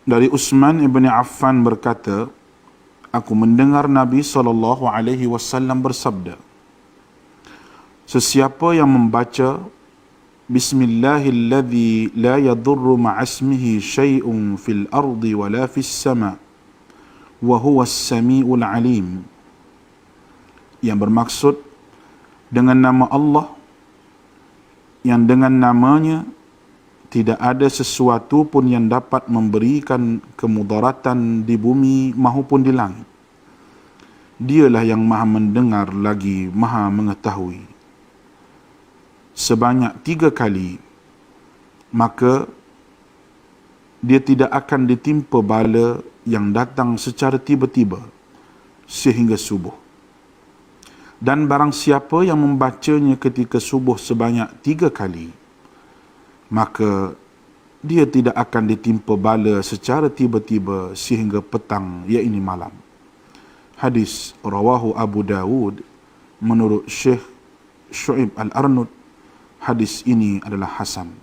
Dari Utsman ibn Affan berkata, aku mendengar Nabi SAW bersabda, sesiapa yang membaca Bismillahilladzi la yadurru ma'asmihi syai'un fil ardi wala fis sama' wa huwas sami'ul alim, yang bermaksud dengan nama Allah yang dengan namanya tidak ada sesuatu pun yang dapat memberikan kemudaratan di bumi maupun di langit. Dialah yang maha mendengar lagi maha mengetahui. Sebanyak 3 kali, maka dia tidak akan ditimpa bala yang datang secara tiba-tiba sehingga subuh. Dan barang siapa yang membacanya ketika subuh sebanyak 3 kali, maka dia tidak akan ditimpa bala secara tiba-tiba sehingga petang, iaitu malam. Hadis rawahu Abu Dawud menurut Syekh Syu'ib Al-Arnud. Hadis ini adalah hasan.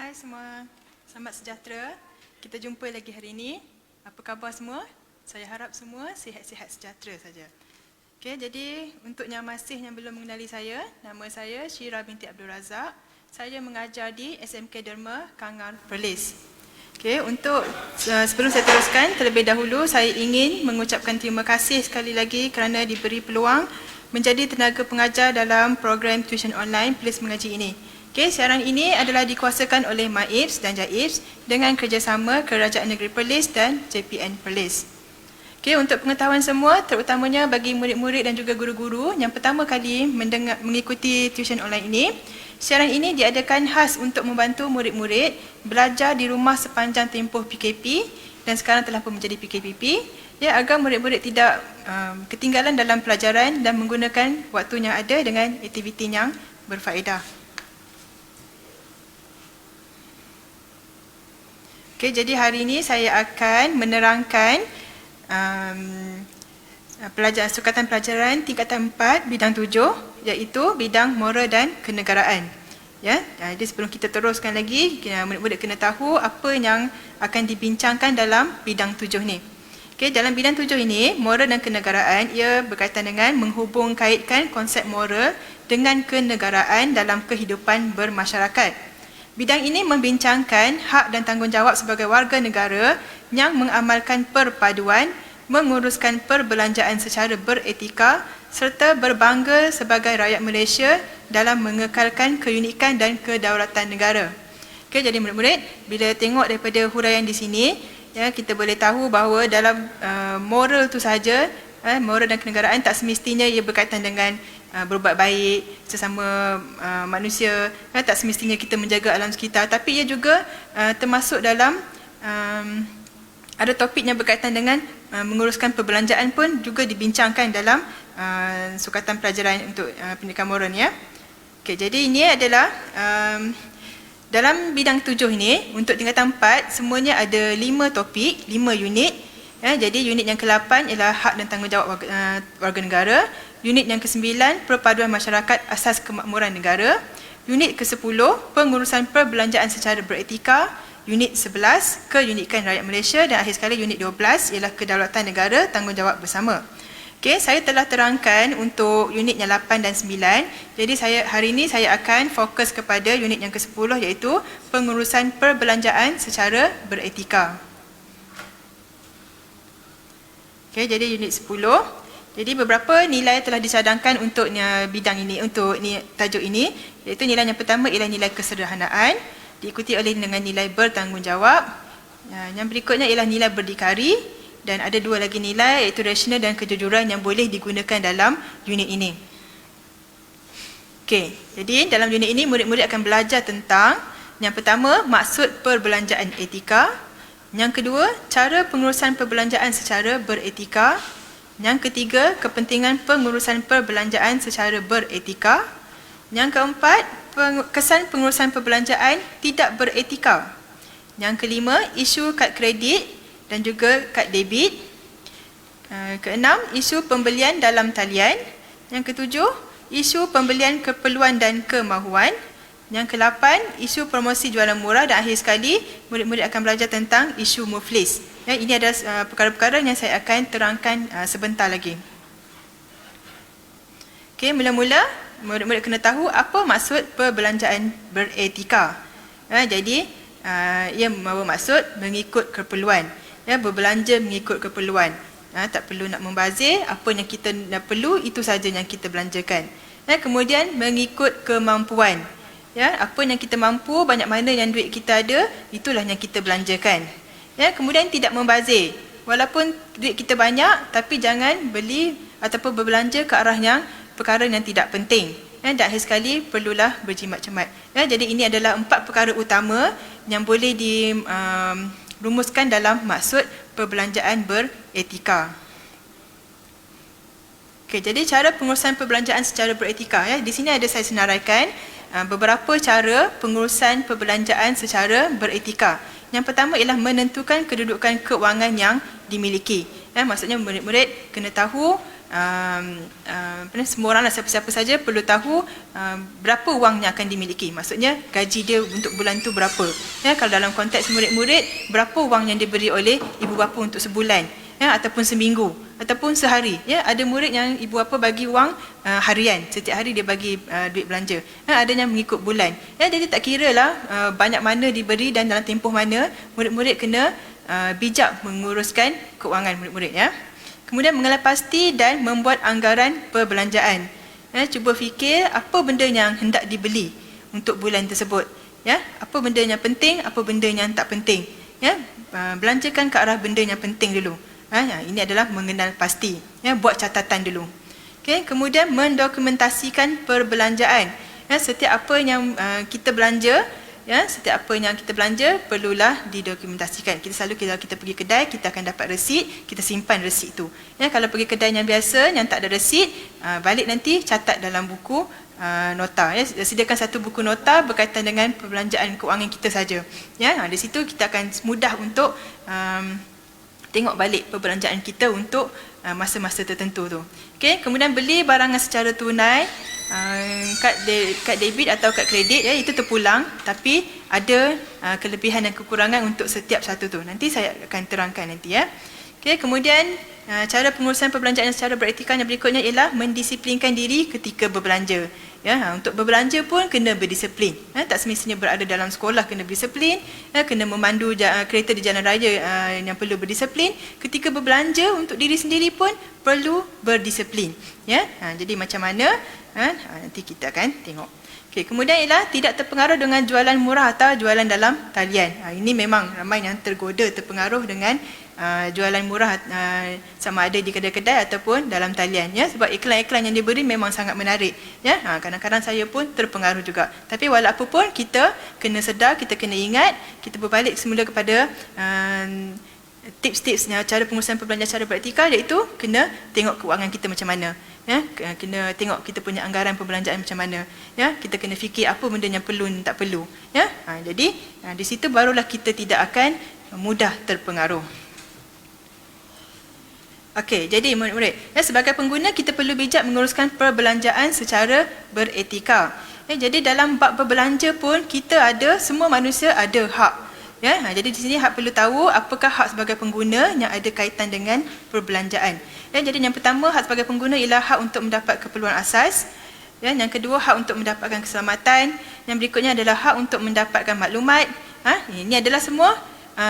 Hai semua, selamat sejahtera. Kita jumpa lagi hari ini. Apa khabar semua? Saya harap semua sihat-sihat sejahtera saja. Okey, jadi untuk yang belum mengenali saya, nama saya Syira binti Abdul Razak. Saya mengajar di SMK Derma Kangan Perlis. Okey, untuk sebelum saya teruskan, terlebih dahulu saya ingin mengucapkan terima kasih sekali lagi kerana diberi peluang menjadi tenaga pengajar dalam program tuition online Perlis Mengaji ini. Okey, siaran ini adalah dikuasakan oleh MAIPS dan JAIPS dengan kerjasama Kerajaan Negeri Perlis dan JPN Perlis. Okey, untuk pengetahuan semua, terutamanya bagi murid-murid dan juga guru-guru yang pertama kali mengikuti tuition online ini, siaran ini diadakan khas untuk membantu murid-murid belajar di rumah sepanjang tempoh PKP dan sekarang telah pun menjadi PKPP, ya, agar murid-murid tidak ketinggalan dalam pelajaran dan menggunakan waktu yang ada dengan aktiviti yang berfaedah. Okey, jadi hari ini saya akan menerangkan sukatan pelajaran tingkatan 4 bidang 7, iaitu bidang moral dan kenegaraan. Ya, jadi sebelum kita teruskan lagi, murid-murid kena tahu apa yang akan dibincangkan dalam bidang 7 ni. Okey, dalam bidang 7 ini, moral dan kenegaraan, ia berkaitan dengan menghubung kaitkan konsep moral dengan kenegaraan dalam kehidupan bermasyarakat. Bidang ini membincangkan hak dan tanggungjawab sebagai warga negara yang mengamalkan perpaduan, menguruskan perbelanjaan secara beretika serta berbangga sebagai rakyat Malaysia dalam mengekalkan keunikan dan kedaulatan negara. Okey, jadi murid-murid, bila tengok daripada huraian di sini, ya, kita boleh tahu bahawa dalam moral tu saja, moral dan kenegaraan tak semestinya ia berkaitan dengan berbuat baik sesama manusia, tak semestinya kita menjaga alam sekitar, tapi ia juga termasuk dalam ada topik yang berkaitan dengan menguruskan perbelanjaan pun juga dibincangkan dalam sukatan pelajaran untuk pendidikan moral ni, ya. Okey, jadi ini adalah dalam bidang 7 ini, untuk tingkatan 4, semuanya ada 5 topik, 5 unit. Ya, jadi unit yang ke-8 ialah hak dan tanggungjawab warga negara. Unit yang ke-9, perpaduan masyarakat asas kemakmuran negara. Unit ke-10, pengurusan perbelanjaan secara beretika. Unit 11, keunikan rakyat Malaysia. Dan akhir sekali unit 12 ialah kedaulatan negara, tanggungjawab bersama. Okey, saya telah terangkan untuk unit yang 8 dan 9. Jadi hari ini saya akan fokus kepada unit yang ke-10, iaitu pengurusan perbelanjaan secara beretika. Okey, jadi unit 10. Jadi beberapa nilai telah disadangkan untuk bidang ini, untuk tajuk ini, iaitu nilai yang pertama ialah nilai kesederhanaan, diikuti oleh dengan nilai bertanggungjawab. Yang berikutnya ialah nilai berdikari. Dan ada 2 lagi nilai, iaitu rasional dan kejujuran yang boleh digunakan dalam unit ini. Okey, jadi dalam unit ini murid-murid akan belajar tentang yang pertama, maksud perbelanjaan etika. Yang kedua, cara pengurusan perbelanjaan secara beretika. Yang ketiga, kepentingan pengurusan perbelanjaan secara beretika. Yang keempat, kesan pengurusan perbelanjaan tidak beretika. Yang kelima, isu kad kredit dan juga kad debit. Keenam, isu pembelian dalam talian. Yang ketujuh, isu pembelian keperluan dan kemahuan. Yang ke-8, isu promosi jualan murah, dan akhir sekali murid-murid akan belajar tentang isu muflis. Ya, ini adalah perkara-perkara yang saya akan terangkan sebentar lagi. Okey, mula-mula murid-murid kena tahu apa maksud perbelanjaan beretika. Jadi ia bermaksud mengikut keperluan. Ya, berbelanja mengikut keperluan. Tak perlu nak membazir, apa yang kita perlu itu saja yang kita belanjakan. Kemudian mengikut kemampuan. Ya, apa yang kita mampu, banyak mana yang duit kita ada, itulah yang kita belanjakan. Ya, kemudian tidak membazir. Walaupun duit kita banyak, tapi jangan beli ataupun berbelanja ke arah yang perkara yang tidak penting. Dan akhir sekali perlulah berjimat cermat. Ya, jadi ini adalah 4 perkara utama yang boleh dirumuskan dalam maksud perbelanjaan beretika. Okey, jadi cara pengurusan perbelanjaan secara beretika. Ya, di sini ada saya senaraikan beberapa cara pengurusan perbelanjaan secara beretika. Yang pertama ialah menentukan kedudukan keuangan yang dimiliki. Maksudnya murid-murid kena tahu, semua orang, siapa-siapa saja perlu tahu berapa wang yang akan dimiliki. Maksudnya gaji dia untuk bulan tu berapa. Kalau dalam konteks murid-murid, berapa wang yang diberi oleh ibu bapa untuk sebulan, ataupun seminggu, ataupun sehari. Ada murid yang ibu bapa bagi wang harian, setiap hari dia bagi duit belanja. Ada yang mengikut bulan. Jadi tak kira lah banyak mana diberi dan dalam tempoh mana, murid-murid kena bijak menguruskan keuangan murid-murid. Kemudian mengenal pasti dan membuat anggaran perbelanjaan. Cuba fikir apa benda yang hendak dibeli untuk bulan tersebut. Apa benda yang penting, apa benda yang tak penting. Belanjakan ke arah benda yang penting dulu. Ini adalah mengenal pasti. Buat catatan dulu. Kemudian mendokumentasikan perbelanjaan. Setiap apa yang kita belanja, setiap apa yang kita belanja perlulah didokumentasikan. Kalau kita pergi kedai, kita akan dapat resit, kita simpan resit tu. Kalau pergi kedai yang biasa, yang tak ada resit, balik nanti catat dalam buku nota. Sediakan satu buku nota berkaitan dengan perbelanjaan keuangan kita saja. Di situ kita akan mudah untuk tengok balik perbelanjaan kita untuk masa-masa tertentu tu. Kemudian beli barangan secara tunai, kad debit atau kad kredit, itu terpulang, tapi ada kelebihan dan kekurangan untuk setiap satu tu. Nanti saya akan terangkan nanti. Kemudian cara pengurusan perbelanjaan secara beretika yang berikutnya ialah mendisiplinkan diri ketika berbelanja. Untuk berbelanja pun kena berdisiplin. Tak semestinya berada dalam sekolah kena berdisiplin, kena memandu kereta di jalan raya yang perlu berdisiplin. Ketika berbelanja untuk diri sendiri pun perlu berdisiplin. Jadi macam mana? Nanti kita akan tengok. Kemudian ialah tidak terpengaruh dengan jualan murah atau jualan dalam talian. Ini memang ramai yang tergoda terpengaruh dengan jualan murah, sama ada di kedai-kedai ataupun dalam talian. Sebab iklan-iklan yang diberi memang sangat menarik. Kadang-kadang saya pun terpengaruh juga. Tapi walaupun pun kita kena sedar, kita kena ingat, kita berbalik semula kepada tips-tips cara pengurusan perbelanjaan secara beretika, iaitu kena tengok keuangan kita macam mana. Kena tengok kita punya anggaran perbelanjaan macam mana. Kita kena fikir apa benda yang perlu dan tak perlu. Jadi di situ barulah kita tidak akan mudah terpengaruh. Jadi murid-murid, sebagai pengguna kita perlu bijak menguruskan perbelanjaan secara beretika. Jadi dalam bab berbelanja pun kita ada, semua manusia ada hak. Jadi di sini hak perlu tahu apakah hak sebagai pengguna yang ada kaitan dengan perbelanjaan. Jadi yang pertama, hak sebagai pengguna ialah hak untuk mendapat keperluan asas. Yang kedua, hak untuk mendapatkan keselamatan. Yang berikutnya adalah hak untuk mendapatkan maklumat. Ini adalah semua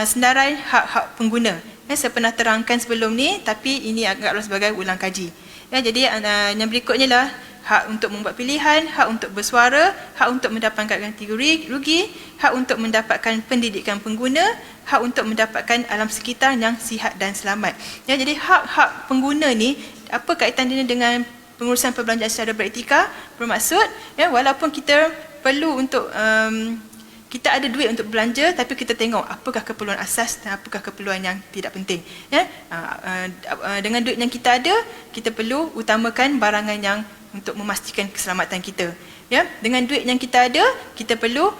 senarai hak-hak pengguna. Saya pernah terangkan sebelum ni, tapi ini agaklah sebagai ulang kaji. Jadi yang berikutnya adalah hak untuk membuat pilihan, hak untuk bersuara, hak untuk mendapatkan ganti rugi, hak untuk mendapatkan pendidikan pengguna, hak untuk mendapatkan alam sekitar yang sihat dan selamat. Jadi hak-hak pengguna ni, apa kaitan dia dengan pengurusan perbelanjaan secara beretika? Bermaksud, walaupun kita perlu untuk kita ada duit untuk belanja, tapi kita tengok apakah keperluan asas dan apakah keperluan yang tidak penting. Dengan duit yang kita ada, kita perlu utamakan barangan yang untuk memastikan keselamatan kita. Dengan duit yang kita ada, kita perlu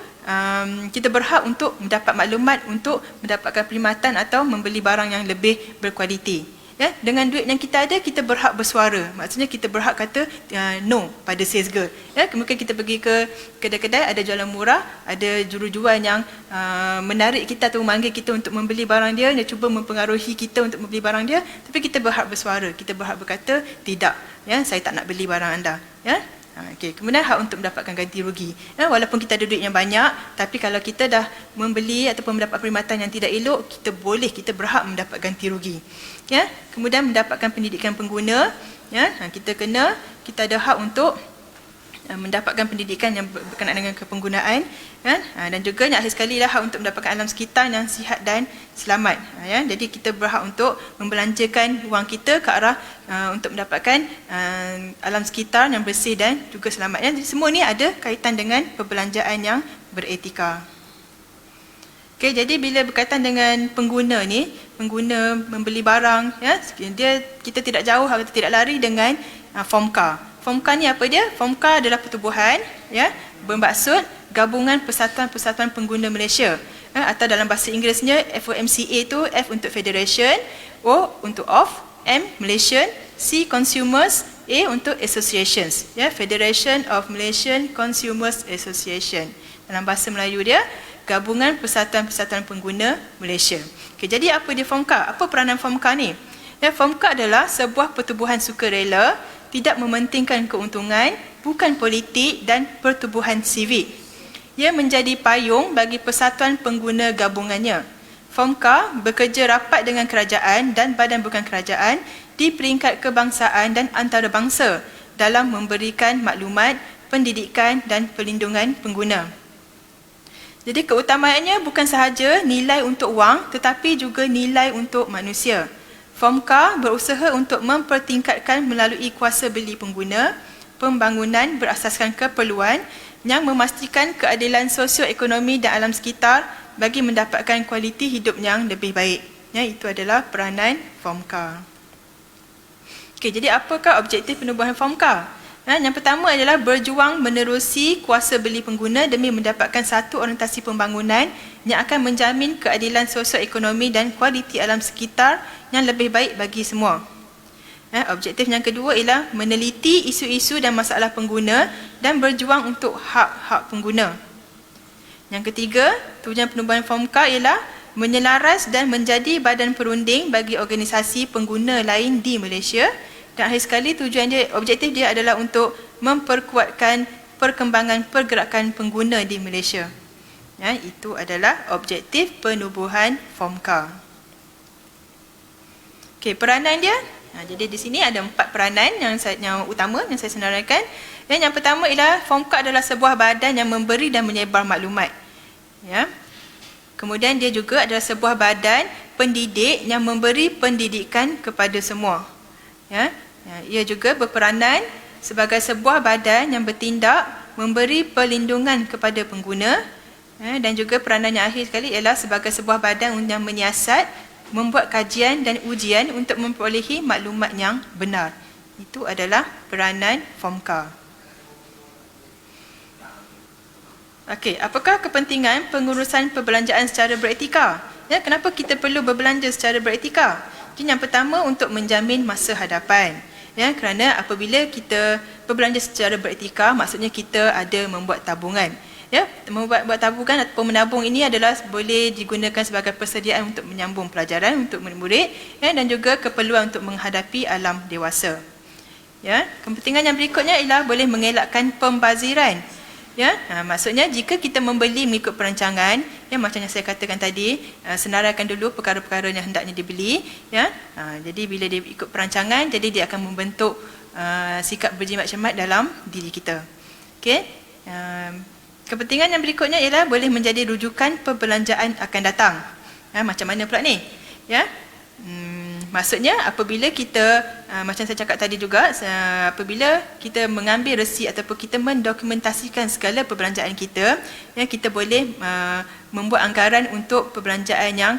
kita berhak untuk mendapat maklumat, untuk mendapatkan perkhidmatan atau membeli barang yang lebih berkualiti. Ya, dengan duit yang kita ada, kita berhak bersuara. Maksudnya kita berhak kata no pada sales girl. Ya, mungkin kita pergi ke kedai-kedai, ada jualan murah, ada jurujual yang menarik kita atau memanggil kita untuk membeli barang dia cuba mempengaruhi kita untuk membeli barang dia, tapi kita berhak bersuara, kita berhak berkata tidak, ya, saya tak nak beli barang anda. Ya. Okay. Kemudian hak untuk mendapatkan ganti rugi. Ya, walaupun kita ada duit yang banyak, tapi kalau kita dah membeli ataupun mendapat perkhidmatan yang tidak elok, kita berhak mendapat ganti rugi. Ya, kemudian mendapatkan pendidikan pengguna, ya, kita ada hak untuk mendapatkan pendidikan yang berkenaan dengan kepenggunaan, kan? Dan juga yang akhir sekali lah hak untuk mendapatkan alam sekitar yang sihat dan selamat. Ya, jadi kita berhak untuk membelanjakan wang kita ke arah untuk mendapatkan alam sekitar yang bersih dan juga selamat. Ya, jadi semua ni ada kaitan dengan perbelanjaan yang beretika. Okay, jadi bila berkaitan dengan pengguna ni, pengguna membeli barang, ya, kita tidak jauh atau tidak lari dengan FOMCA. FOMCA ni apa dia? FOMCA adalah pertubuhan, ya, bermaksud Gabungan Persatuan-Persatuan Pengguna Malaysia, atau dalam bahasa Inggerisnya FOMCA tu, F untuk Federation, O untuk of, M Malaysian, C Consumers, A untuk Associations, ya, Federation of Malaysian Consumers Association. Dalam bahasa Melayu dia Gabungan Persatuan-Persatuan Pengguna Malaysia. Okay, jadi apa dia FOMCA? Apa peranan FOMCA ni? Ya, FOMCA adalah sebuah pertubuhan sukarela, tidak mementingkan keuntungan, bukan politik dan pertubuhan sivik. Ia menjadi payung bagi persatuan pengguna gabungannya. FOMCA bekerja rapat dengan kerajaan dan badan bukan kerajaan di peringkat kebangsaan dan antarabangsa dalam memberikan maklumat, pendidikan dan perlindungan pengguna. Jadi keutamaannya bukan sahaja nilai untuk wang, tetapi juga nilai untuk manusia. FOMCA berusaha untuk mempertingkatkan melalui kuasa beli pengguna, pembangunan berasaskan keperluan yang memastikan keadilan sosioekonomi dan alam sekitar bagi mendapatkan kualiti hidup yang lebih baik. Ya, itu adalah peranan FOMCA. Okey, jadi apakah objektif penubuhan FOMCA? Yang pertama adalah berjuang menerusi kuasa beli pengguna demi mendapatkan satu orientasi pembangunan yang akan menjamin keadilan sosioekonomi dan kualiti alam sekitar yang lebih baik bagi semua. Objektif yang kedua ialah meneliti isu-isu dan masalah pengguna dan berjuang untuk hak-hak pengguna. Yang ketiga, tujuan penubuhan FOMCA ialah menyelaras dan menjadi badan perunding bagi organisasi pengguna lain di Malaysia. Dan akhir sekali objektif dia adalah untuk memperkuatkan perkembangan pergerakan pengguna di Malaysia. Ya, itu adalah objektif penubuhan FOMCA. Okey, peranan dia. Jadi di sini ada 4 peranan yang utama yang saya senaraikan. Yang pertama ialah FOMCA adalah sebuah badan yang memberi dan menyebar maklumat. Ya. Kemudian dia juga adalah sebuah badan pendidik yang memberi pendidikan kepada semua. Ya. Ia juga berperanan sebagai sebuah badan yang bertindak memberi perlindungan kepada pengguna, dan juga peranan yang akhir sekali ialah sebagai sebuah badan yang menyiasat, membuat kajian dan ujian untuk memperolehi maklumat yang benar. Itu adalah peranan FOMCA. Okey, apakah kepentingan pengurusan perbelanjaan secara beretika? Ya, kenapa kita perlu berbelanja secara beretika? Jadi yang pertama, untuk menjamin masa hadapan. Ya, kerana apabila kita berbelanja secara beretika, maksudnya kita ada membuat tabungan. Ya, membuat tabungan ataupun menabung ini adalah boleh digunakan sebagai persediaan untuk menyambung pelajaran untuk murid-murid, ya, dan juga keperluan untuk menghadapi alam dewasa. Ya, kepentingan yang berikutnya ialah boleh mengelakkan pembaziran. Ya, maksudnya jika kita membeli mengikut perancangan, ya, macam yang saya katakan tadi, senaraikan dulu perkara-perkara yang hendaknya dibeli, ya. Jadi bila dia ikut perancangan, jadi dia akan membentuk sikap berjimat-cermat dalam diri kita. Okey. Kepentingan yang berikutnya ialah boleh menjadi rujukan perbelanjaan akan datang. Macam mana pula ni? Ya. Maksudnya apabila kita, macam saya cakap tadi juga, apabila kita mengambil resi ataupun kita mendokumentasikan segala perbelanjaan kita, ya, kita boleh membuat anggaran untuk perbelanjaan yang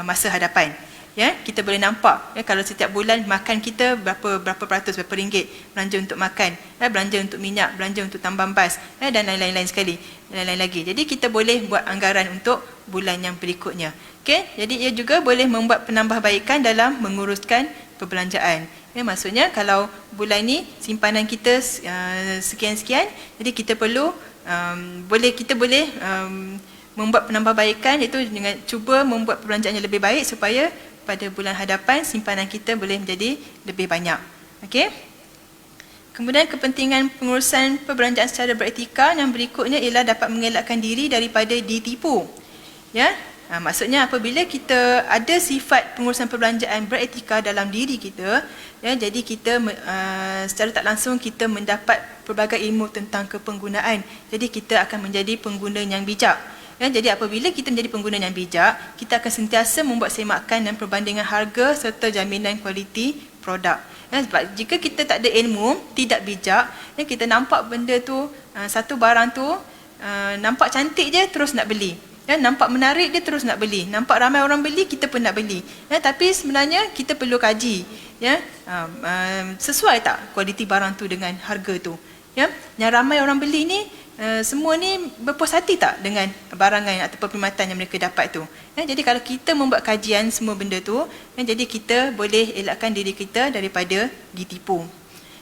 masa hadapan. Ya, kita boleh nampak, ya, kalau setiap bulan makan kita berapa peratus, berapa ringgit belanja untuk makan, ya, belanja untuk minyak, belanja untuk tambang bas, ya, dan lain-lain sekali, lain-lain lagi. Jadi kita boleh buat anggaran untuk bulan yang berikutnya. Okey, jadi ia juga boleh membuat penambahbaikan dalam menguruskan perbelanjaan. Ya, maksudnya kalau bulan ni simpanan kita sekian-sekian, jadi kita perlu kita boleh membuat penambahbaikan, iaitu dengan cuba membuat perbelanjaan yang lebih baik supaya pada bulan hadapan simpanan kita boleh menjadi lebih banyak. Okey. Kemudian kepentingan pengurusan perbelanjaan secara beretika yang berikutnya ialah dapat mengelakkan diri daripada ditipu. Ya, maksudnya apabila kita ada sifat pengurusan perbelanjaan beretika dalam diri kita, ya, jadi kita secara tak langsung kita mendapat pelbagai ilmu tentang kepenggunaan. Jadi kita akan menjadi pengguna yang bijak. Ya, jadi apabila kita menjadi pengguna yang bijak, kita akan sentiasa membuat semakan dan perbandingan harga serta jaminan kualiti produk. Ya, sebab jika kita tak ada ilmu, tidak bijak, ya, kita nampak benda tu, satu barang tu nampak cantik je terus nak beli. Ya, nampak menarik dia terus nak beli. Nampak ramai orang beli, kita pun nak beli. Ya, tapi sebenarnya kita perlu kaji, ya, sesuai tak kualiti barang tu dengan harga tu. Ya, yang ramai orang beli ni semua ni berpuas hati tak dengan barangan atau perkhidmatan yang mereka dapat tu. Ya, jadi kalau kita membuat kajian semua benda tu, ya, jadi kita boleh elakkan diri kita daripada ditipu.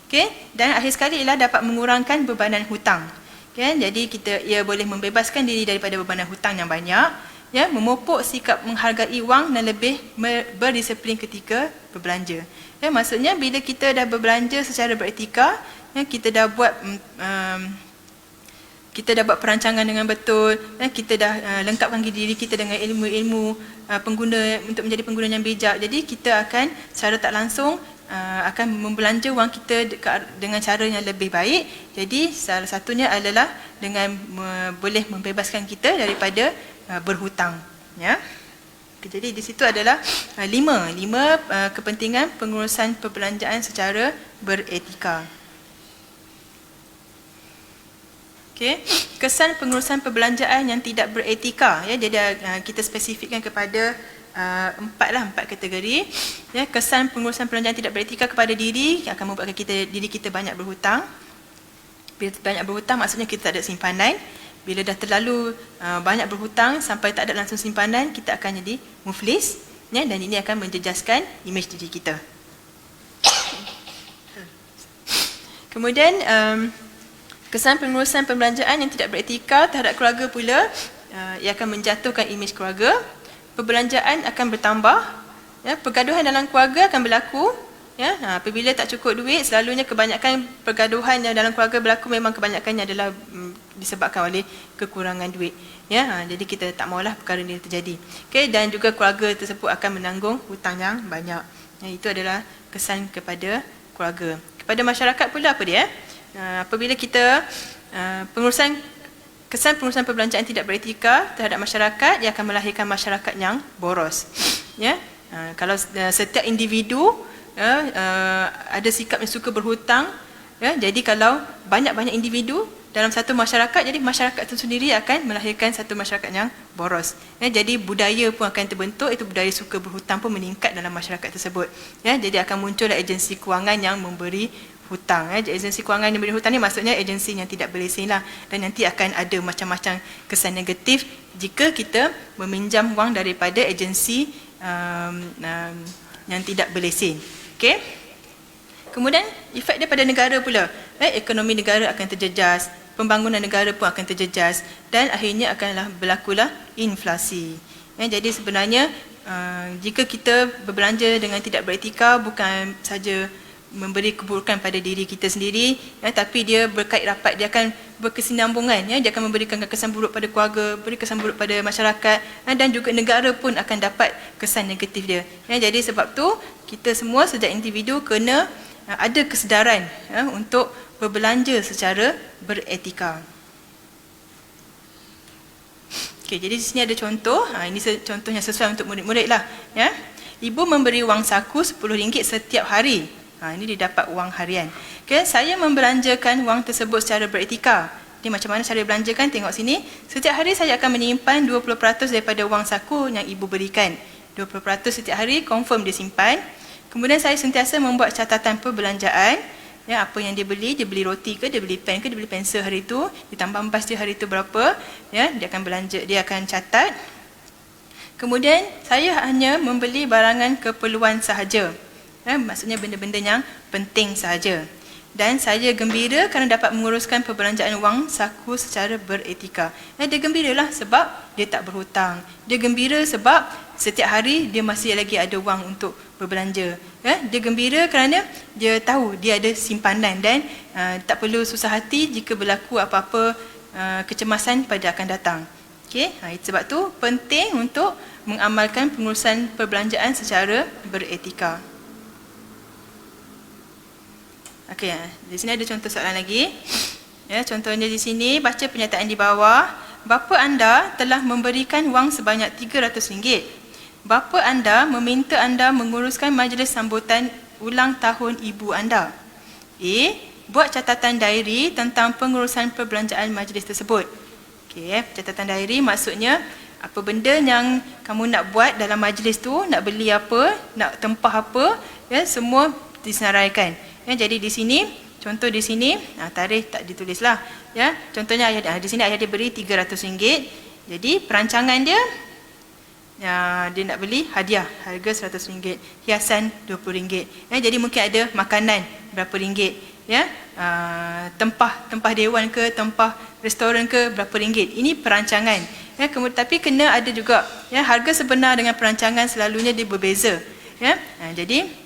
Okay? Dan akhir sekali ialah dapat mengurangkan bebanan hutang. Okay? Jadi ia boleh membebaskan diri daripada bebanan hutang yang banyak, ya, memupuk sikap menghargai wang dan lebih berdisiplin ketika berbelanja. Ya, maksudnya bila kita dah berbelanja secara beretika, ya, kita dah buat perancangan dengan betul, kita dah lengkapkan diri kita dengan ilmu-ilmu pengguna untuk menjadi pengguna yang bijak. Jadi kita akan secara tak langsung akan membelanja wang kita dengan cara yang lebih baik. Jadi salah satunya adalah dengan boleh membebaskan kita daripada berhutang. Ya. Jadi di situ adalah lima kepentingan pengurusan perbelanjaan secara beretika. Okay. Kesan pengurusan perbelanjaan yang tidak beretika, ya, jadi kita spesifikkan kepada empat kategori. Ya, kesan pengurusan perbelanjaan tidak beretika kepada diri akan membuatkan diri kita banyak berhutang. Bila banyak berhutang maksudnya kita tak ada simpanan. Bila dah terlalu banyak berhutang sampai tak ada langsung simpanan, kita akan jadi muflis, ya, dan ini akan menjejaskan imej diri kita. Kemudian kesan pengurusan perbelanjaan yang tidak beretika terhadap keluarga pula, ia akan menjatuhkan imej keluarga. Perbelanjaan akan bertambah, ya, pergaduhan dalam keluarga akan berlaku, ya. Apabila tak cukup duit, selalunya kebanyakan pergaduhan yang dalam keluarga berlaku memang kebanyakannya adalah disebabkan oleh kekurangan duit, ya. Jadi kita tak maulah perkara ini terjadi. Okay, dan juga keluarga tersebut akan menanggung hutang yang banyak. Ya, itu adalah kesan kepada keluarga. Kepada masyarakat pula apa dia? Apabila kita kesan pengurusan perbelanjaan tidak beretika terhadap masyarakat, ia akan melahirkan masyarakat yang boros. Ya, kalau setiap individu ada sikap yang suka berhutang, ya, jadi kalau banyak-banyak individu dalam satu masyarakat, jadi masyarakat itu sendiri akan melahirkan satu masyarakat yang boros. Ya, jadi budaya pun akan terbentuk, itu budaya suka berhutang pun meningkat dalam masyarakat tersebut. Ya, jadi akan muncullah agensi kewangan yang memberi hutang. Agensi kewangan yang memberi hutang ni maksudnya agensi yang tidak berlesen lah, dan nanti akan ada macam-macam kesan negatif jika kita meminjam wang daripada agensi yang tidak berlesen. Okay? Kemudian efek dia pada negara pula. Ekonomi negara akan terjejas, pembangunan negara pun akan terjejas, dan akhirnya akanlah berlakulah inflasi. Jadi sebenarnya jika kita berbelanja dengan tidak beretika, bukan saja memberi keburukan pada diri kita sendiri, ya, tapi dia berkait rapat, dia akan berkesinambungan, ya, dia akan memberikan kesan buruk pada keluarga, beri kesan buruk pada masyarakat, dan juga negara pun akan dapat kesan negatif dia. Ya, jadi sebab tu kita semua sejak individu kena ada kesedaran, ya, untuk berbelanja secara beretika. Okey, jadi di sini ada contoh. Ini contoh yang sesuai untuk murid-murid lah, ya. Ibu memberi wang saku RM10 setiap hari. Ini didapat wang harian. Okay, saya membelanjakan wang tersebut secara beretika. Ini macam mana cara belanjakan? Tengok sini. Setiap hari saya akan menyimpan 20% daripada wang saku yang ibu berikan. 20% setiap hari, confirm dia simpan. Kemudian saya sentiasa membuat catatan perbelanjaan. Ya, apa yang dia beli roti ke, dia beli pen ke, dia beli pensel hari itu, ditambah embas dia hari itu berapa. Ya, dia akan belanja, dia akan catat. Kemudian saya hanya membeli barangan keperluan sahaja. Maksudnya benda-benda yang penting sahaja. Dan saya gembira kerana dapat menguruskan perbelanjaan wang saku secara beretika. Dia gembiralah sebab dia tak berhutang. Dia gembira sebab setiap hari dia masih lagi ada wang untuk berbelanja. Dia gembira kerana dia tahu dia ada simpanan dan tak perlu susah hati jika berlaku apa-apa kecemasan pada akan datang. Okey, itu sebab tu penting untuk mengamalkan pengurusan perbelanjaan secara beretika. Okey, di sini ada contoh soalan lagi. Contohnya di sini, baca pernyataan di bawah. Bapa anda telah memberikan wang sebanyak RM300. Bapa anda meminta anda menguruskan majlis sambutan ulang tahun ibu anda. A. Buat catatan diary tentang pengurusan perbelanjaan majlis tersebut. Okey, catatan diary maksudnya apa benda yang kamu nak buat dalam majlis tu, nak beli apa, nak tempah apa, semua disenaraikan. Jadi di sini, contoh di sini, tarikh tak ditulislah. Contohnya di sini ayah dia beri RM300. Jadi perancangan dia, dia nak beli hadiah harga RM100, hiasan RM20. Jadi mungkin ada makanan berapa ringgit, tempah dewan ke, tempah restoran ke, berapa ringgit. Ini perancangan. Tapi kena ada juga harga sebenar dengan perancangan selalunya dia berbeza. Jadi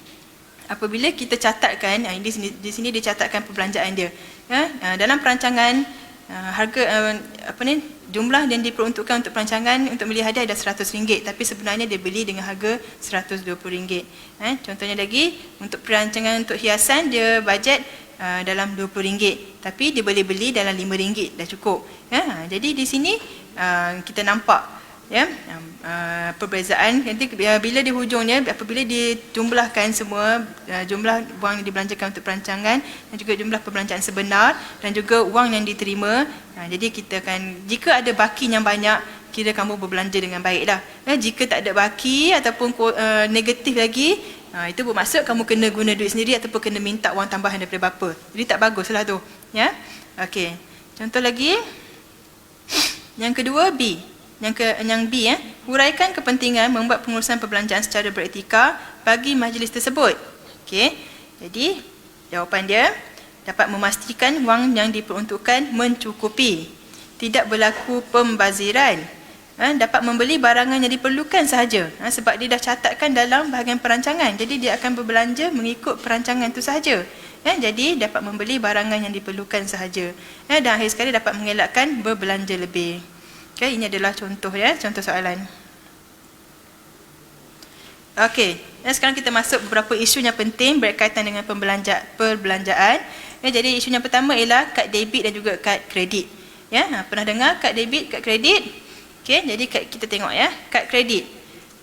apabila kita catatkan, di sini dicatatkan perbelanjaan dia. Dalam perancangan harga jumlah yang diperuntukkan untuk perancangan untuk beli hadiah adalah RM100, tapi sebenarnya dia beli dengan harga RM120. Contohnya lagi, untuk perancangan untuk hiasan dia bajet dalam RM20, tapi dia boleh beli dalam RM5 dah cukup. Jadi di sini kita nampak perbezaan. Nanti bila di hujungnya, apabila dijumlahkan semua jumlah wang yang dibelanjakan untuk perancangan dan juga jumlah perbelanjaan sebenar dan juga wang yang diterima, jadi kita akan, jika ada baki yang banyak, kira kamu berbelanja dengan baik dah. Jika tak ada baki ataupun negatif lagi, itu bermaksud kamu kena guna duit sendiri ataupun kena minta wang tambahan daripada bapa. Jadi tak baguslah tu. Okey. Contoh lagi. Yang kedua, B. Yang B, huraikan kepentingan membuat pengurusan perbelanjaan secara beretika bagi majlis tersebut. Okey. Jadi, jawapan dia, dapat memastikan wang yang diperuntukkan mencukupi. Tidak berlaku pembaziran. Dapat membeli barangan yang diperlukan sahaja. Sebab dia dah catatkan dalam bahagian perancangan. Jadi, dia akan berbelanja mengikut perancangan itu sahaja. Jadi, dapat membeli barangan yang diperlukan sahaja. Dan akhir sekali dapat mengelakkan berbelanja lebih. Okay, ini adalah contoh contoh soalan. Okey, sekarang kita masuk beberapa isu yang penting berkaitan dengan perbelanjaan. Jadi isu yang pertama ialah kad debit dan juga kad kredit. Pernah dengar kad debit, kad kredit? Okey, jadi kita tengok kad kredit.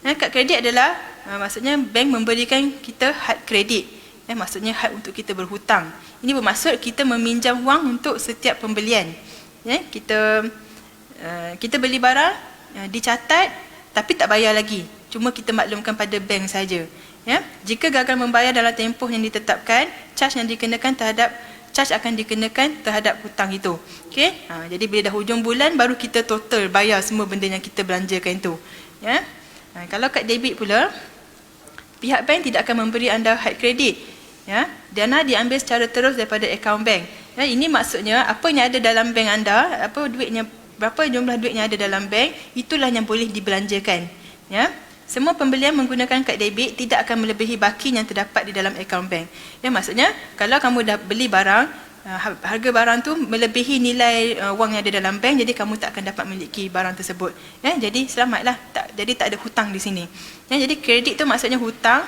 Kad kredit adalah maksudnya bank memberikan kita had kredit. Maksudnya had untuk kita berhutang. Ini bermaksud kita meminjam wang untuk setiap pembelian. Kita beli barang, dicatat tapi tak bayar lagi. Cuma kita maklumkan pada bank saja. Jika gagal membayar dalam tempoh yang ditetapkan, charge akan dikenakan terhadap hutang itu. Okey. Jadi bila dah hujung bulan baru kita total bayar semua benda yang kita belanjakan itu. Kalau kad debit pula, pihak bank tidak akan memberi anda had kredit. Dana diambil secara terus daripada akaun bank. Ini maksudnya apa yang ada dalam bank anda, berapa jumlah duit yang ada dalam bank, itulah yang boleh dibelanjakan. Semua pembelian menggunakan kad debit tidak akan melebihi baki yang terdapat di dalam akaun bank. Maksudnya kalau kamu dah beli barang, harga barang tu melebihi nilai wang yang ada dalam bank, jadi kamu tak akan dapat memiliki barang tersebut. Jadi selamatlah, jadi tak ada hutang di sini. Jadi kredit tu maksudnya hutang,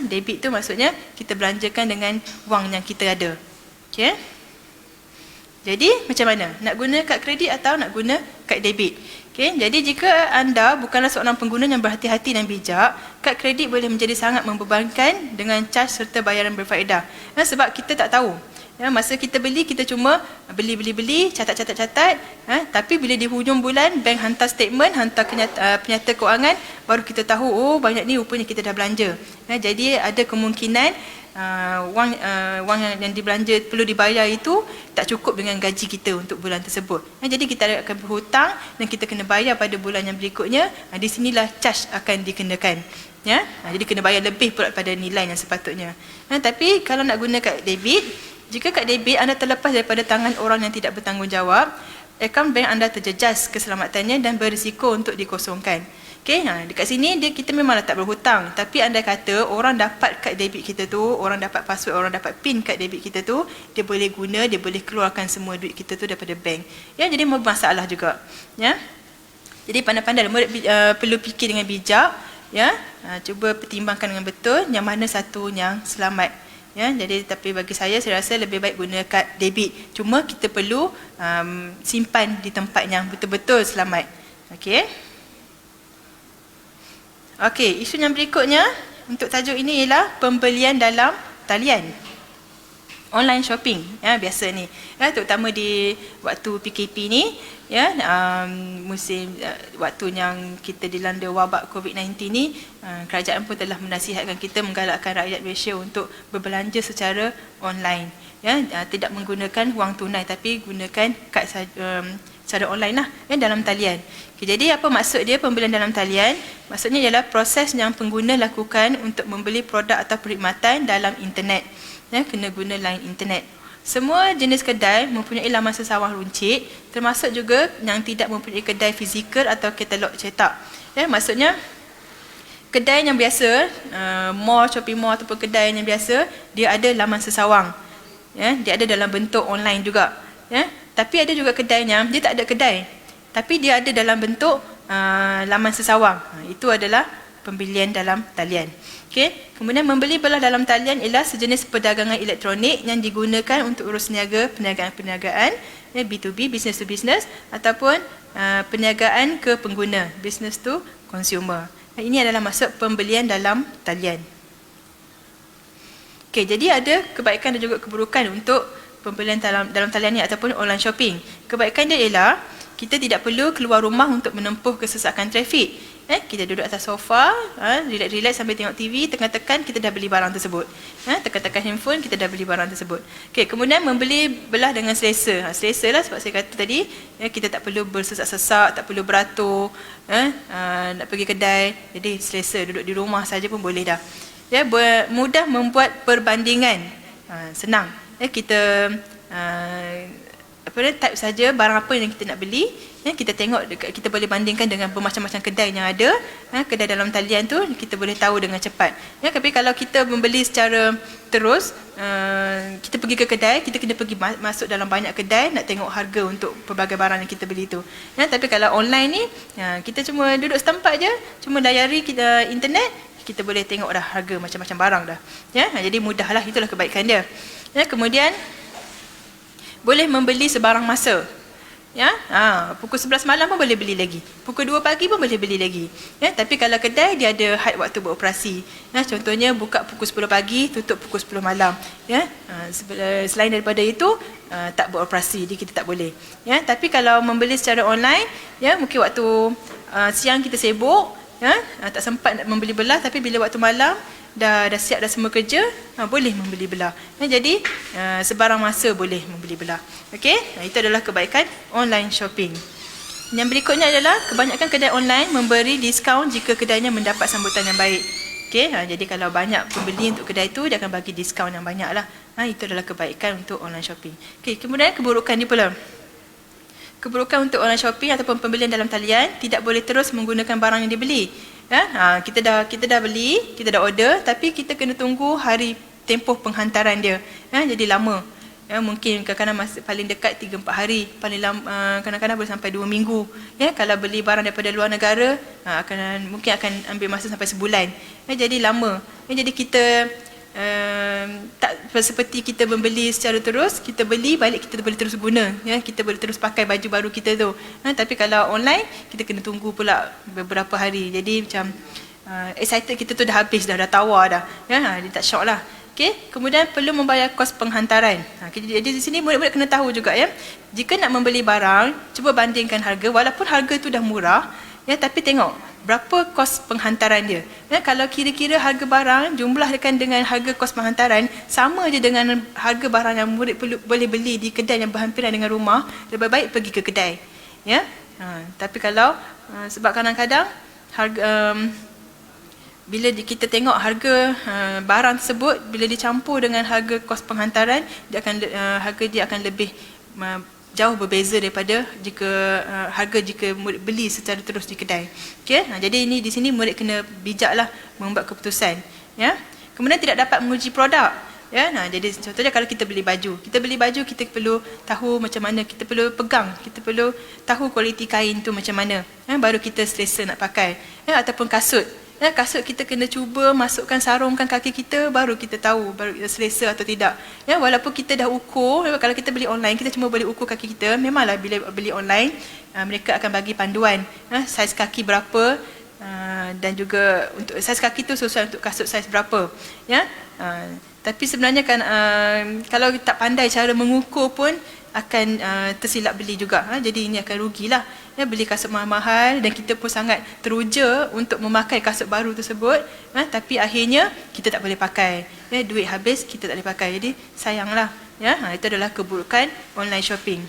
debit tu maksudnya kita belanjakan dengan wang yang kita ada. Okey. Jadi macam mana? Nak guna kad kredit atau nak guna kad debit? Okay, jadi jika anda bukanlah seorang pengguna yang berhati-hati dan bijak, kad kredit boleh menjadi sangat membebankan dengan caj serta bayaran berfaedah. Sebab kita tak tahu. Masa kita beli, kita cuma beli, catat. Tapi bila di hujung bulan, bank hantar statement, hantar penyata keuangan, baru kita tahu, oh banyak ni rupanya kita dah belanja. Jadi ada kemungkinan wang yang dibelanja perlu dibayar itu tak cukup dengan gaji kita untuk bulan tersebut. Jadi kita akan berhutang dan kita kena bayar pada bulan yang berikutnya. Di sinilah charge akan dikenakan. Jadi kena bayar lebih pula pada nilai yang sepatutnya. Tapi kalau nak guna kad debit, jika kad debit anda terlepas daripada tangan orang yang tidak bertanggungjawab, akaun bank anda terjejas keselamatannya dan berisiko untuk dikosongkan. Dekat sini kita memanglah tak berhutang, tapi anda kata orang dapat kad debit kita tu, orang dapat password, orang dapat pin kad debit kita tu, dia boleh guna, dia boleh keluarkan semua duit kita tu daripada bank. Jadi bermasalah juga. Jadi pandai-pandai murid perlu fikir dengan bijak. Cuba pertimbangkan dengan betul yang mana satu yang selamat. Jadi tapi bagi saya rasa lebih baik guna kad debit. Cuma kita perlu simpan di tempat yang betul-betul selamat. Okey, isu yang berikutnya untuk tajuk ini ialah pembelian dalam talian. Online shopping, biasa ni. Terutama di waktu PKP ni, musim waktu yang kita dilanda wabak COVID-19 ni, kerajaan pun telah menasihatkan kita menggalakkan rakyat Malaysia untuk berbelanja secara online. Tidak menggunakan wang tunai tapi gunakan kad secara online lah, dalam talian. Jadi apa maksud dia pembelian dalam talian? Maksudnya ialah proses yang pengguna lakukan untuk membeli produk atau perkhidmatan dalam internet. Kena guna line internet. Semua jenis kedai mempunyai laman sesawang runcit, termasuk juga yang tidak mempunyai kedai fizikal atau katalog cetak. Maksudnya kedai yang biasa, mall, shopping mall ataupun kedai yang biasa, dia ada laman sesawang. Dia ada dalam bentuk online juga. Tapi ada juga kedainya dia tak ada kedai, tapi dia ada dalam bentuk laman sesawang. Itu adalah pembelian dalam talian. Kemudian membeli belah dalam talian ialah sejenis perdagangan elektronik yang digunakan untuk urus niaga, perniagaan-perniagaan, B2B, business to business, ataupun perniagaan ke pengguna, business to consumer. Ini adalah maksud pembelian dalam talian. Jadi ada kebaikan dan juga keburukan untuk pembelian dalam talian ni ataupun online shopping. Kebaikan dia ialah kita tidak perlu keluar rumah untuk menempuh kesesakan trafik. Kita duduk atas sofa, relax-relax sambil tengok TV, tekan-tekan kita dah beli barang tersebut. Tekan-tekan handphone kita dah beli barang tersebut. Kemudian membeli belah dengan selesa. Selesa lah sebab saya kata tadi, kita tak perlu bersesak-sesak, tak perlu beratur, nak pergi kedai. Jadi selesa, duduk di rumah saja pun boleh dah. Mudah membuat perbandingan. Senang. Kita type saja barang apa yang kita nak beli, kita tengok, kita boleh bandingkan dengan bermacam-macam kedai yang ada. Kedai dalam talian tu kita boleh tahu dengan cepat. Tapi kalau kita membeli secara terus, kita pergi ke kedai, kita kena pergi masuk dalam banyak kedai nak tengok harga untuk pelbagai barang yang kita beli tu. Tapi kalau online ni, kita cuma duduk setempat je, cuma layari kita internet, kita boleh tengok dah harga macam-macam barang dah. Jadi mudahlah, itulah kebaikan dia. Kemudian boleh membeli sebarang masa. Pukul 11 malam pun boleh beli lagi. Pukul 2 pagi pun boleh beli lagi. Tapi kalau kedai dia ada had waktu beroperasi. Contohnya buka pukul 10 pagi, tutup pukul 10 malam. Selain daripada itu tak beroperasi, jadi kita tak boleh. Tapi kalau membeli secara online, mungkin waktu siang kita sibuk, tak sempat nak membeli belah, tapi bila waktu malam dah siap dah semua kerja, boleh membeli belah. Jadi sebarang masa boleh membeli belah. Itu adalah kebaikan online shopping. Yang berikutnya adalah kebanyakan kedai online memberi diskaun jika kedainya mendapat sambutan yang baik. Jadi kalau banyak pembeli untuk kedai itu, dia akan bagi diskaun yang banyak lah. Itu adalah kebaikan untuk online shopping. Kemudian keburukan ni pula. Keburukan untuk online shopping ataupun pembelian dalam talian, tidak boleh terus menggunakan barang yang dibeli. Kita dah beli, kita dah order, tapi kita kena tunggu hari tempoh penghantaran dia. Jadi lama. Mungkin kadang-kadang masa paling dekat 3-4 hari, paling lama kadang-kadang boleh sampai 2 minggu. Kalau beli barang daripada luar negara, mungkin akan ambil masa sampai sebulan. Jadi lama. Jadi kita tak seperti kita membeli secara terus, kita beli balik kita boleh terus guna, kita boleh terus pakai baju baru kita tu. Tapi kalau online kita kena tunggu pula beberapa hari. Jadi macam excited kita tu dah habis dah tawar dah. Dia tak syok lah. Kemudian perlu membayar kos penghantaran. Jadi di sini murid-murid kena tahu juga, jika nak membeli barang, cuba bandingkan harga, walaupun harga tu dah murah, tapi tengok berapa kos penghantaran dia. Kalau kira-kira harga barang jumlahkan dengan harga kos penghantaran sama je dengan harga barang yang murid boleh beli di kedai yang berhampiran dengan rumah, lebih baik pergi ke kedai. Ya. Tapi kalau sebab kadang-kadang harga bila kita tengok harga barang tersebut, bila dicampur dengan harga kos penghantaran, harga dia akan lebih jauh berbeza daripada jika murid beli secara terus di kedai. Okey, jadi ini di sini murid kena bijaklah membuat keputusan. Ya, kemudian tidak dapat menguji produk. Ya, jadi contohnya kalau kita beli baju, kita perlu tahu macam mana, kita perlu pegang, kita perlu tahu kualiti kain tu macam mana, baru kita selesa nak pakai. Ataupun kasut. Kasut kita kena cuba masukkan, sarungkan kaki kita, baru kita tahu, baru kita selesa atau tidak. Walaupun kita dah ukur, kalau kita beli online, kita cuma boleh ukur kaki kita. Memanglah bila beli online, mereka akan bagi panduan, saiz kaki berapa, dan juga untuk saiz kaki tu sesuai untuk kasut saiz berapa. Tapi sebenarnya kan kalau tak pandai cara mengukur pun akan tersilap beli juga. Jadi ini akan rugilah. Beli kasut mahal-mahal dan kita pun sangat teruja untuk memakai kasut baru tersebut, tapi akhirnya kita tak boleh pakai. Duit habis, kita tak boleh pakai. Jadi sayanglah. Itu adalah keburukan online shopping.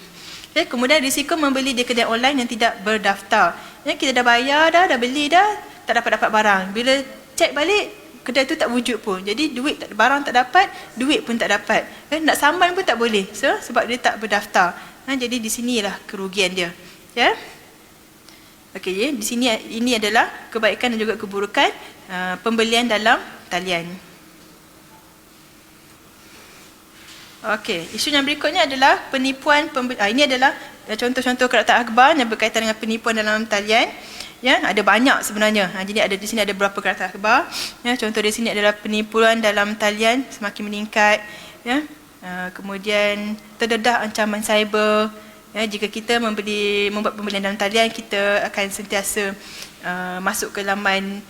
Kemudian risiko membeli di kedai online yang tidak berdaftar. Kita dah bayar dah beli dah, tak dapat barang. Bila cek balik, kedai tu tak wujud pun. Jadi barang tak dapat, duit pun tak dapat. Nak saman pun tak boleh. Sebab dia tak berdaftar. Jadi di sinilah kerugian dia. Ya. Okey, di sini ini adalah kebaikan dan juga keburukan pembelian dalam talian. Okey, isu yang berikutnya adalah penipuan ini adalah contoh-contoh karakter akhbar yang berkaitan dengan penipuan dalam talian. Ya, ada banyak sebenarnya. Jadi ada di sini ada beberapa karakter akhbar. Contoh di sini adalah penipuan dalam talian semakin meningkat. Kemudian terdedah ancaman cyber. Jika kita membuat pembelian dalam talian, kita akan sentiasa masuk ke laman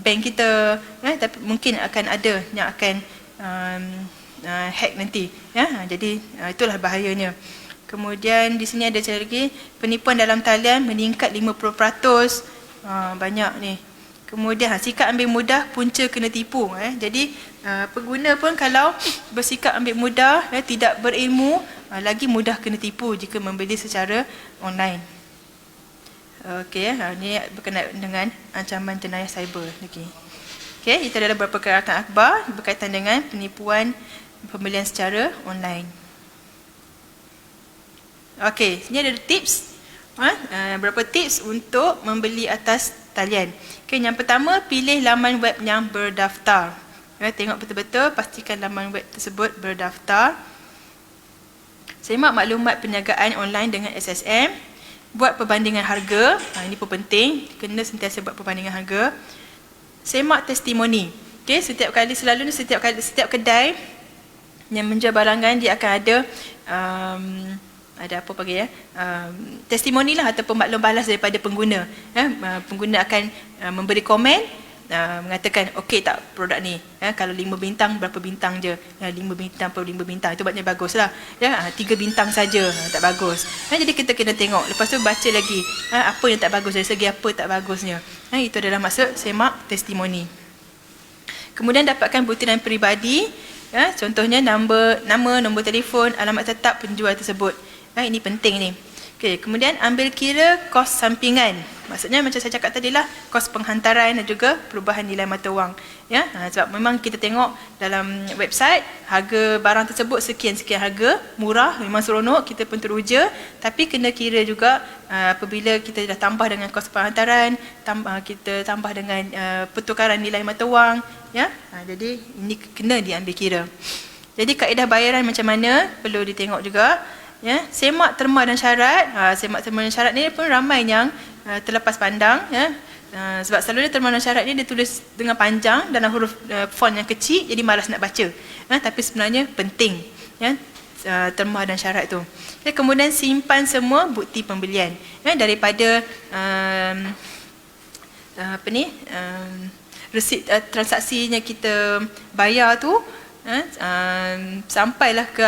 bank kita, tapi mungkin akan ada yang akan hack nanti. Jadi itulah bahayanya. Kemudian di sini ada lagi penipuan dalam talian meningkat 50%. Banyak ni. Kemudian sikap ambil mudah punca kena tipu. Jadi pengguna pun kalau bersikap ambil mudah, tidak berilmu, lagi mudah kena tipu jika membeli secara online. Okey, ini berkenaan dengan ancaman jenayah cyber. Okey, itu adalah beberapa karakter akhbar berkaitan dengan penipuan pembelian secara online. Okey, sini ada tips. Berapa tips untuk membeli atas talian. Okay, yang pertama, pilih laman web yang berdaftar. Tengok betul-betul, pastikan laman web tersebut berdaftar. Semak maklumat perniagaan online dengan SSM. Buat perbandingan harga. Ini pun penting, kena sentiasa buat perbandingan harga. Semak testimoni. Okay, setiap kedai yang menjual barangan, dia akan ada apa panggil testimoni lah ataupun maklum balas daripada pengguna. Pengguna akan memberi komen, mengatakan okey tak produk ni, kalau 5 bintang berapa bintang je, 5 bintang per 5 bintang, itu maknanya bagus lah. 3 bintang saja tak bagus. Jadi kita kena tengok, lepas tu baca lagi apa yang tak bagus, dari segi apa tak bagusnya. Itu adalah maksud semak testimoni. Kemudian dapatkan butiran peribadi, contohnya nama, nombor telefon, alamat tetap penjual tersebut. Ini penting ni. Okay, kemudian ambil kira kos sampingan. Maksudnya macam saya cakap tadi lah, kos penghantaran dan juga perubahan nilai mata wang. Sebab memang kita tengok dalam website, harga barang tersebut sekian-sekian harga, murah, memang seronok, kita pun teruja. Tapi kena kira juga apabila kita dah tambah dengan kos penghantaran, kita tambah dengan pertukaran nilai mata wang. Jadi ini kena diambil kira. Jadi kaedah bayaran macam mana perlu ditengok juga. Semak terma dan syarat. Semak terma dan syarat ni pun ramai yang terlepas pandang. Sebab selalunya terma dan syarat ni dia tulis dengan panjang dalam huruf font yang kecil, jadi malas nak baca. Tapi sebenarnya penting, terma dan syarat tu. Kemudian simpan semua bukti pembelian. Daripada resit transaksinya kita bayar tu, sampailah ke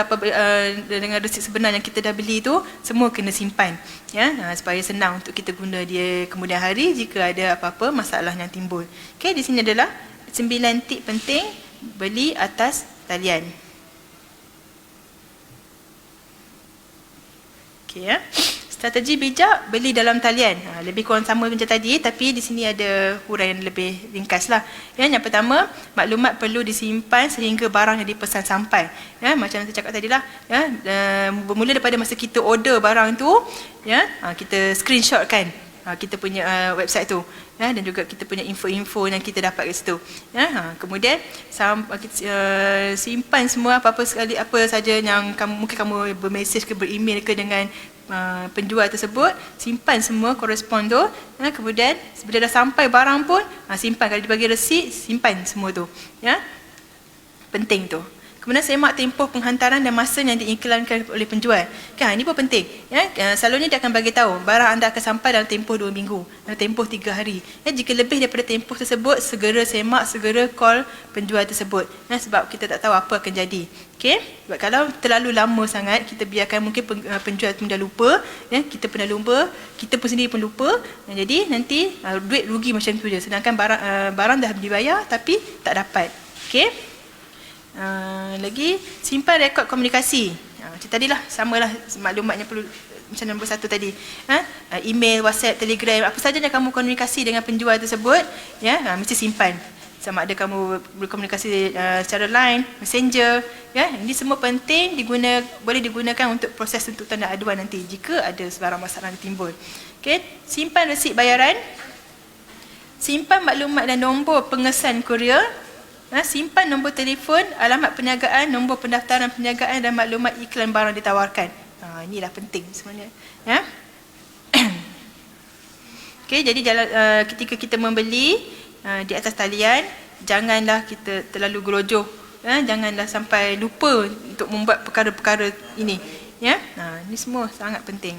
dengan resit sebenar yang kita dah beli tu, semua kena simpan, ya, supaya senang untuk kita guna dia kemudian hari jika ada apa-apa masalah yang timbul. Okey, di sini adalah 9 tip penting beli atas talian. Okey, ya. Strategi bijak beli dalam talian. Lebih kurang sama macam tadi, tapi di sini ada huraian lebih ringkas lah. Ya, yang pertama, maklumat perlu disimpan sehingga barang yang dipesan sampai. Ya, macam saya cakap tadi lah. Ya, bermula daripada masa kita order barang tu, ya, kita screenshot kan kita punya website tu. Ya, dan juga kita punya info-info yang kita dapat kat situ. Ya, kemudian simpan semua apa-apa sekali, apa saja yang mungkin kamu bermesej ke beremail ke dengan penjual tersebut, simpan semua korespon tu. Kemudian bila dah sampai barang pun simpan, kalau dibagi resit simpan semua tu, ya, penting tu. Kemudian semak tempoh penghantaran dan masa yang diiklankan oleh penjual. Kan, ini pun penting. Ya, selalunya dia akan bagi tahu barang anda akan sampai dalam tempoh 2 minggu, dalam tempoh 3 hari. Ya, jika lebih daripada tempoh tersebut, segera semak, segera call penjual tersebut. Ya, sebab kita tak tahu apa akan jadi. Okey, sebab kalau terlalu lama sangat kita biarkan, mungkin penjual pun dah lupa, ya, kita pun dah lupa, kita pun sendiri pun lupa. Jadi nanti duit rugi macam tu je. Sedangkan barang dah dibayar tapi tak dapat. Okey. Lagi simpan rekod komunikasi. Macam tadilah, samalah maklumat yang perlu macam nombor 1 tadi. Email, WhatsApp, Telegram, apa saja yang kamu komunikasi dengan penjual tersebut, ya, mesti simpan. Sama ada kamu berkomunikasi secara line, messenger, ya, ini semua penting, boleh digunakan untuk proses tuntutan dan aduan nanti jika ada sebarang masalah yang timbul. Okey, simpan resit bayaran, simpan maklumat dan nombor pengesan kurier. Simpan nombor telefon, alamat perniagaan, nombor pendaftaran perniagaan dan maklumat iklan barang ditawarkan. Inilah penting sebenarnya. Ya. Okey, jadi ketika kita membeli di atas talian, janganlah kita terlalu gelojoh. Janganlah sampai lupa untuk membuat perkara-perkara ini. Ya. Ini semua sangat penting.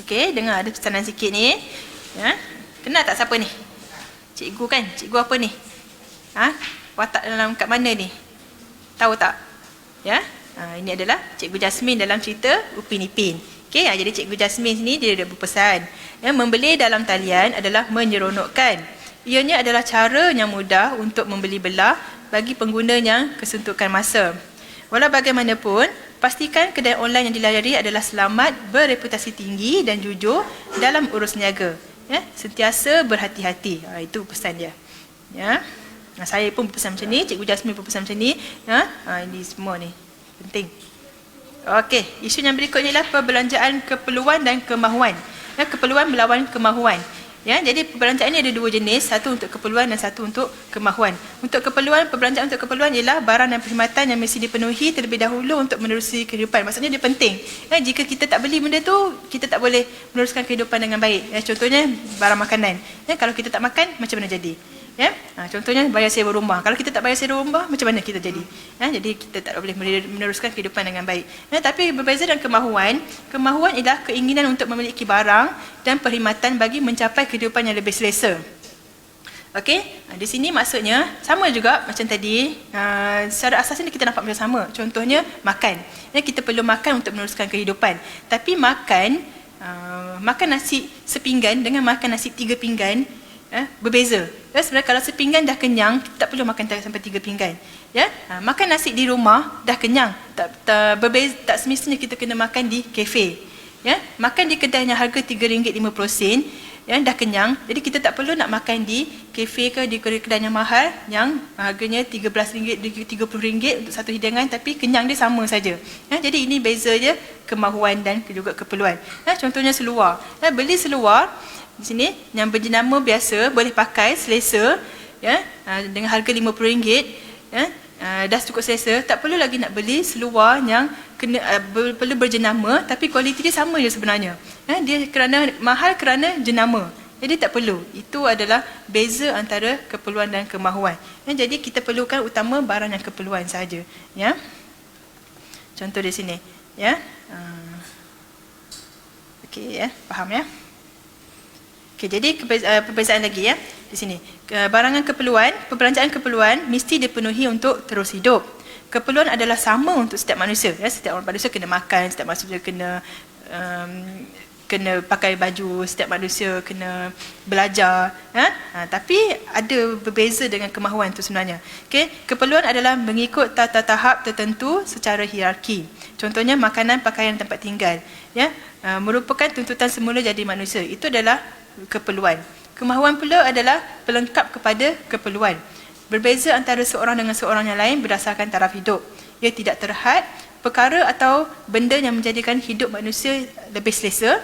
Okey, dengar ada pesanan sikit ni. Ya. Kenal tak siapa ni? Cikgu kan? Cikgu apa ni? Watak dalam kat mana ni? Tahu tak? Ya, ini adalah Cikgu Jasmine dalam cerita Upin Ipin. Okey, jadi Cikgu Jasmine sini dia ada berpesan, ya, membeli dalam talian adalah menyeronokkan. Ianya adalah cara yang mudah untuk membeli belah bagi pengguna yang kesuntukan masa. Walau bagaimanapun, pastikan kedai online yang dilayari adalah selamat, bereputasi tinggi dan jujur dalam urus niaga. Ya, sentiasa berhati-hati. Itu pesan dia. Ya. Saya pun berpesan macam ni, Cikgu Jasmine pun berpesan macam ni. Ini semua ni penting. Okey, isu yang berikutnya ialah perbelanjaan keperluan dan kemahuan. Ya, keperluan melawan kemahuan. Ya, jadi perbelanjaan ini ada 2 jenis, satu untuk keperluan dan satu untuk kemahuan. Untuk keperluan, perbelanjaan untuk keperluan ialah barang dan perkhidmatan yang mesti dipenuhi terlebih dahulu untuk menerusi kehidupan. Maksudnya dia penting. Ya, jika kita tak beli benda tu, kita tak boleh meneruskan kehidupan dengan baik. Ya, contohnya barang makanan. Ya, kalau kita tak makan, macam mana jadi? Ya, contohnya bayar sewa rumah. Kalau kita tak bayar sewa rumah, macam mana kita jadi? Jadi kita tak boleh meneruskan kehidupan dengan baik. Tapi berbeza dengan kemahuan, kemahuan ialah keinginan untuk memiliki barang dan perkhidmatan bagi mencapai kehidupan yang lebih selesa. Okey, di sini maksudnya sama juga macam tadi. Secara asasnya kita nampak macam sama. Contohnya makan. Ya, kita perlu makan untuk meneruskan kehidupan. Tapi makan nasi sepinggan dengan makan nasi 3 pinggan berbeza. Ya, sebenarnya kalau sepinggan dah kenyang, kita tak perlu makan sampai 3 pinggan. Ya, makan nasi di rumah dah kenyang. Berbeza, tak semestinya kita kena makan di kafe. Ya, makan di kedai yang harga RM3.50, ya, dah kenyang. Jadi kita tak perlu nak makan di kafe ke di kedai yang mahal yang harganya RM13, RM30 untuk satu hidangan, tapi kenyang dia sama saja. Ya, jadi ini beza je kemahuan dan juga keperluan. Ya, contohnya seluar. Ya, beli seluar di sini yang berjenama biasa boleh pakai selesa, ya, dengan harga RM50, ya, dah cukup selesa. Tak perlu lagi nak beli seluar yang perlu berjenama tapi kualiti dia sama je sebenarnya. Ya, dia kerana mahal kerana jenama. Jadi tak perlu. Itu adalah beza antara keperluan dan kemahuan. Ya, jadi kita perlukan utama barang yang keperluan sahaja. Ya. Contoh di sini. Ya. Okey, ya, faham ya? Okey, jadi perbezaan lagi, ya. di sini. Barangan keperluan, perbelanjaan keperluan mesti dipenuhi untuk terus hidup. Keperluan adalah sama untuk setiap manusia. Ya, setiap orang manusia kena makan, setiap manusia kena pakai baju, setiap manusia kena belajar, tapi ada berbeza dengan kemahuan itu sebenarnya. Okay? Keperluan adalah mengikut tata tahap tertentu secara hierarki. Contohnya makanan, pakaian, tempat tinggal, ya, merupakan tuntutan semula jadi manusia. Itu adalah keperluan. Kemahuan pula adalah pelengkap kepada keperluan. Berbeza antara seorang dengan seorang yang lain berdasarkan taraf hidup. Ia tidak terhad perkara atau benda yang menjadikan hidup manusia lebih selesa,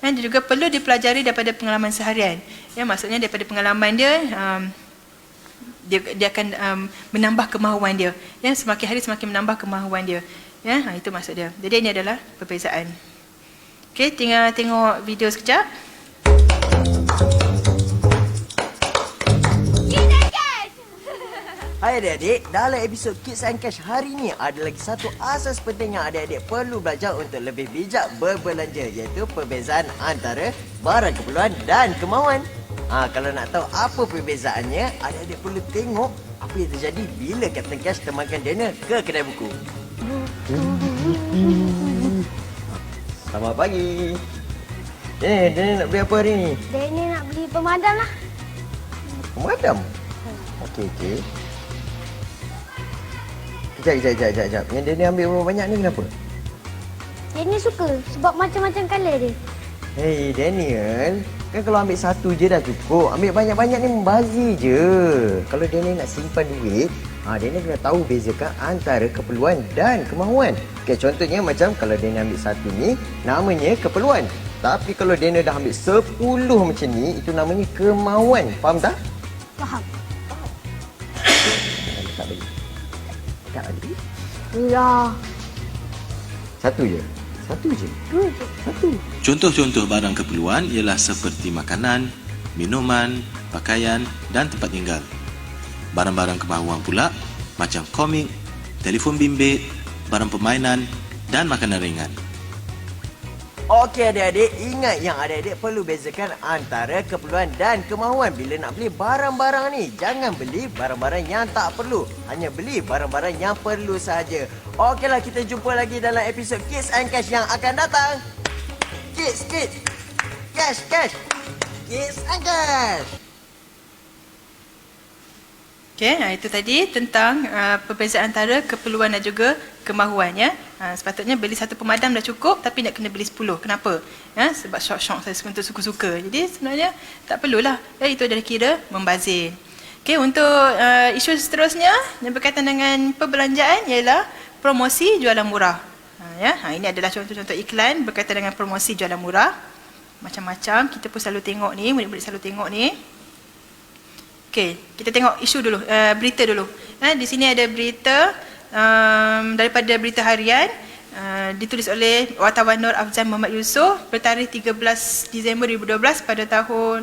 dan juga perlu dipelajari daripada pengalaman seharian. Ya, maksudnya daripada pengalaman dia, dia akan menambah kemahuan dia. Ya, semakin hari semakin menambah kemahuan dia. Ya, itu maksud dia. Jadi ini adalah perbezaan. Okey, tinggal tengok video sekejap. Hai adik-adik, dalam episod Kids and Cash hari ini ada lagi satu asas penting yang adik-adik perlu belajar untuk lebih bijak berbelanja, iaitu perbezaan antara barang keperluan dan kemahuan. Kalau nak tahu apa perbezaannya, adik-adik perlu tengok apa yang terjadi bila Captain Cash temankan Daniel ke kedai buku. Selamat pagi. Daniel nak beli apa hari ni? Daniel nak beli pemadam lah. Pemadam? Okey. Sekejap. Yang Daniel ambil berapa banyak ni kenapa? Daniel suka sebab macam-macam colour dia. Hey Daniel, kan kalau ambil satu je dah cukup. Ambil banyak-banyak ni membazir je. Kalau Daniel nak simpan duit, Daniel kena tahu bezakan antara keperluan dan kemahuan. Okay, contohnya macam kalau Daniel ambil satu ni, namanya keperluan. Tapi kalau Daniel dah ambil 10 macam ni, itu namanya kemahuan. Faham tak? Faham. Tak bagi. Tak bagi. Ya. Satu je. Satu. Contoh-contoh barang keperluan ialah seperti makanan, minuman, pakaian dan tempat tinggal. Barang-barang kemahuan pula macam komik, telefon bimbit, barang permainan dan makanan ringan. Okey adik-adik, ingat yang adik-adik perlu bezakan antara keperluan dan kemahuan bila nak beli barang-barang ni. Jangan beli barang-barang yang tak perlu, hanya beli barang-barang yang perlu sahaja. Okeylah, kita jumpa lagi dalam episod Kids and Cash yang akan datang. Kids, Cash, Kids and Cash. Okey, itu tadi tentang perbezaan antara keperluan dan juga kemahuan, ya. Sepatutnya beli satu pemadam dah cukup, tapi nak kena beli 10. Kenapa? Ya, sebab syok-syok saya untuk suka-suka. Jadi sebenarnya tak perlulah. Ya, itu adalah kira membazir. Okey, untuk isu seterusnya yang berkaitan dengan perbelanjaan ialah promosi jualan murah. Ini adalah contoh-contoh iklan berkaitan dengan promosi jualan murah. Macam-macam, kita pun selalu tengok ni, murid-murid selalu tengok ni. Okey, kita tengok isu dulu, berita dulu. Di sini ada berita daripada Berita Harian, ditulis oleh wartawan Nur Afzan Muhammad Yusof bertarikh 13 Disember 2012 pada tahun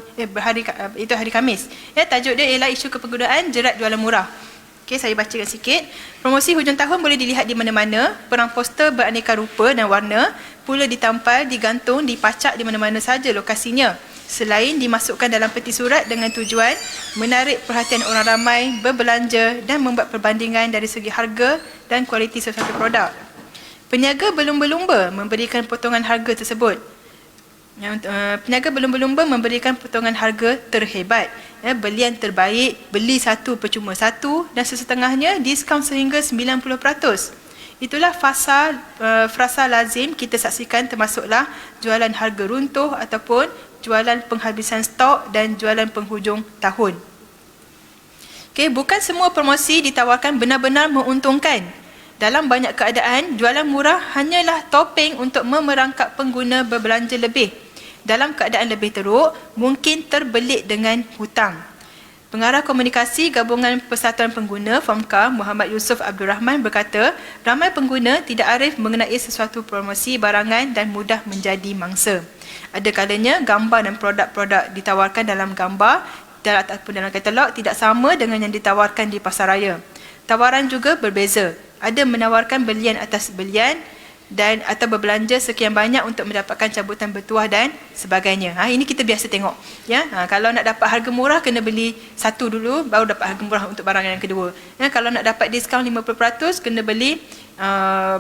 itu hari Khamis. Ya, tajuk dia ialah isu kepenggunaan jerat jualan murah. Okey, saya bacakan sikit. Promosi hujung tahun boleh dilihat di mana-mana. Perang poster beraneka rupa dan warna pula ditampal, digantung, dipacak di mana-mana saja lokasinya. Selain dimasukkan dalam peti surat dengan tujuan menarik perhatian orang ramai, berbelanja dan membuat perbandingan dari segi harga dan kualiti sesuatu produk. Peniaga berlumba-lumba memberikan potongan harga tersebut. Peniaga berlumba-lumba memberikan potongan harga terhebat. Belian terbaik, beli satu percuma satu dan sesetengahnya diskaun sehingga 90%. Itulah frasa lazim kita saksikan, termasuklah jualan harga runtuh ataupun jualan penghabisan stok dan jualan penghujung tahun. Okey, bukan semua promosi ditawarkan benar-benar menguntungkan. Dalam banyak keadaan, jualan murah hanyalah topeng untuk memerangkap pengguna berbelanja lebih. Dalam keadaan lebih teruk, mungkin terbelit dengan hutang. Pengarah Komunikasi Gabungan Persatuan Pengguna FAMKA Muhammad Yusof Abdul Rahman berkata, ramai pengguna tidak arif mengenai sesuatu promosi barangan dan mudah menjadi mangsa. Ada kalanya gambar dan produk-produk ditawarkan dalam gambar ataupun dalam katalog tidak sama dengan yang ditawarkan di pasaraya. Tawaran juga berbeza. Ada menawarkan belian atas belian, dan atau berbelanja sekian banyak untuk mendapatkan cabutan bertuah dan sebagainya. Ini kita biasa tengok. Ya, kalau nak dapat harga murah kena beli satu dulu baru dapat harga murah untuk barang yang kedua. Ya, kalau nak dapat diskaun 50% kena beli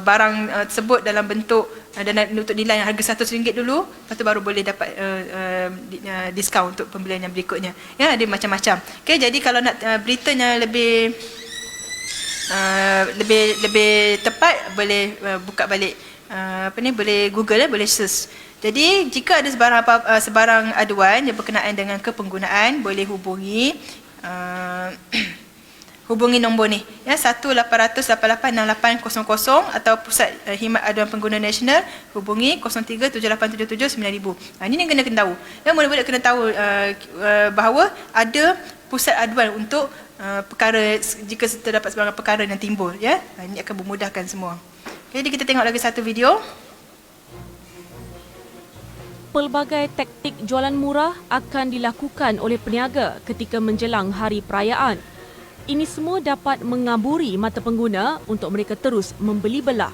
barang tersebut dalam bentuk dan untuk nilai yang harga RM100 dulu, lepas tu baru boleh dapat diskaun untuk pembelian yang berikutnya. Ya, ada macam-macam. Okey, jadi kalau nak beritanya lebih lebih tepat, boleh buka balik boleh Google, boleh search. Jadi jika ada sebarang aduan yang berkenaan dengan kepenggunaan, boleh hubungi nombor ni ya, 1-800-88-6800 atau Pusat Khidmat Aduan Pengguna Nasional, hubungi 03-7877-9000. Ini yang kena tahu. Dan murid-murid kena tahu bahawa ada pusat aduan untuk perkara jika terdapat sebarang perkara yang timbul ya. Ini akan memudahkan semua. Jadi kita tengok lagi satu video. Pelbagai taktik jualan murah akan dilakukan oleh peniaga ketika menjelang hari perayaan. Ini semua dapat mengaburi mata pengguna untuk mereka terus membeli belah.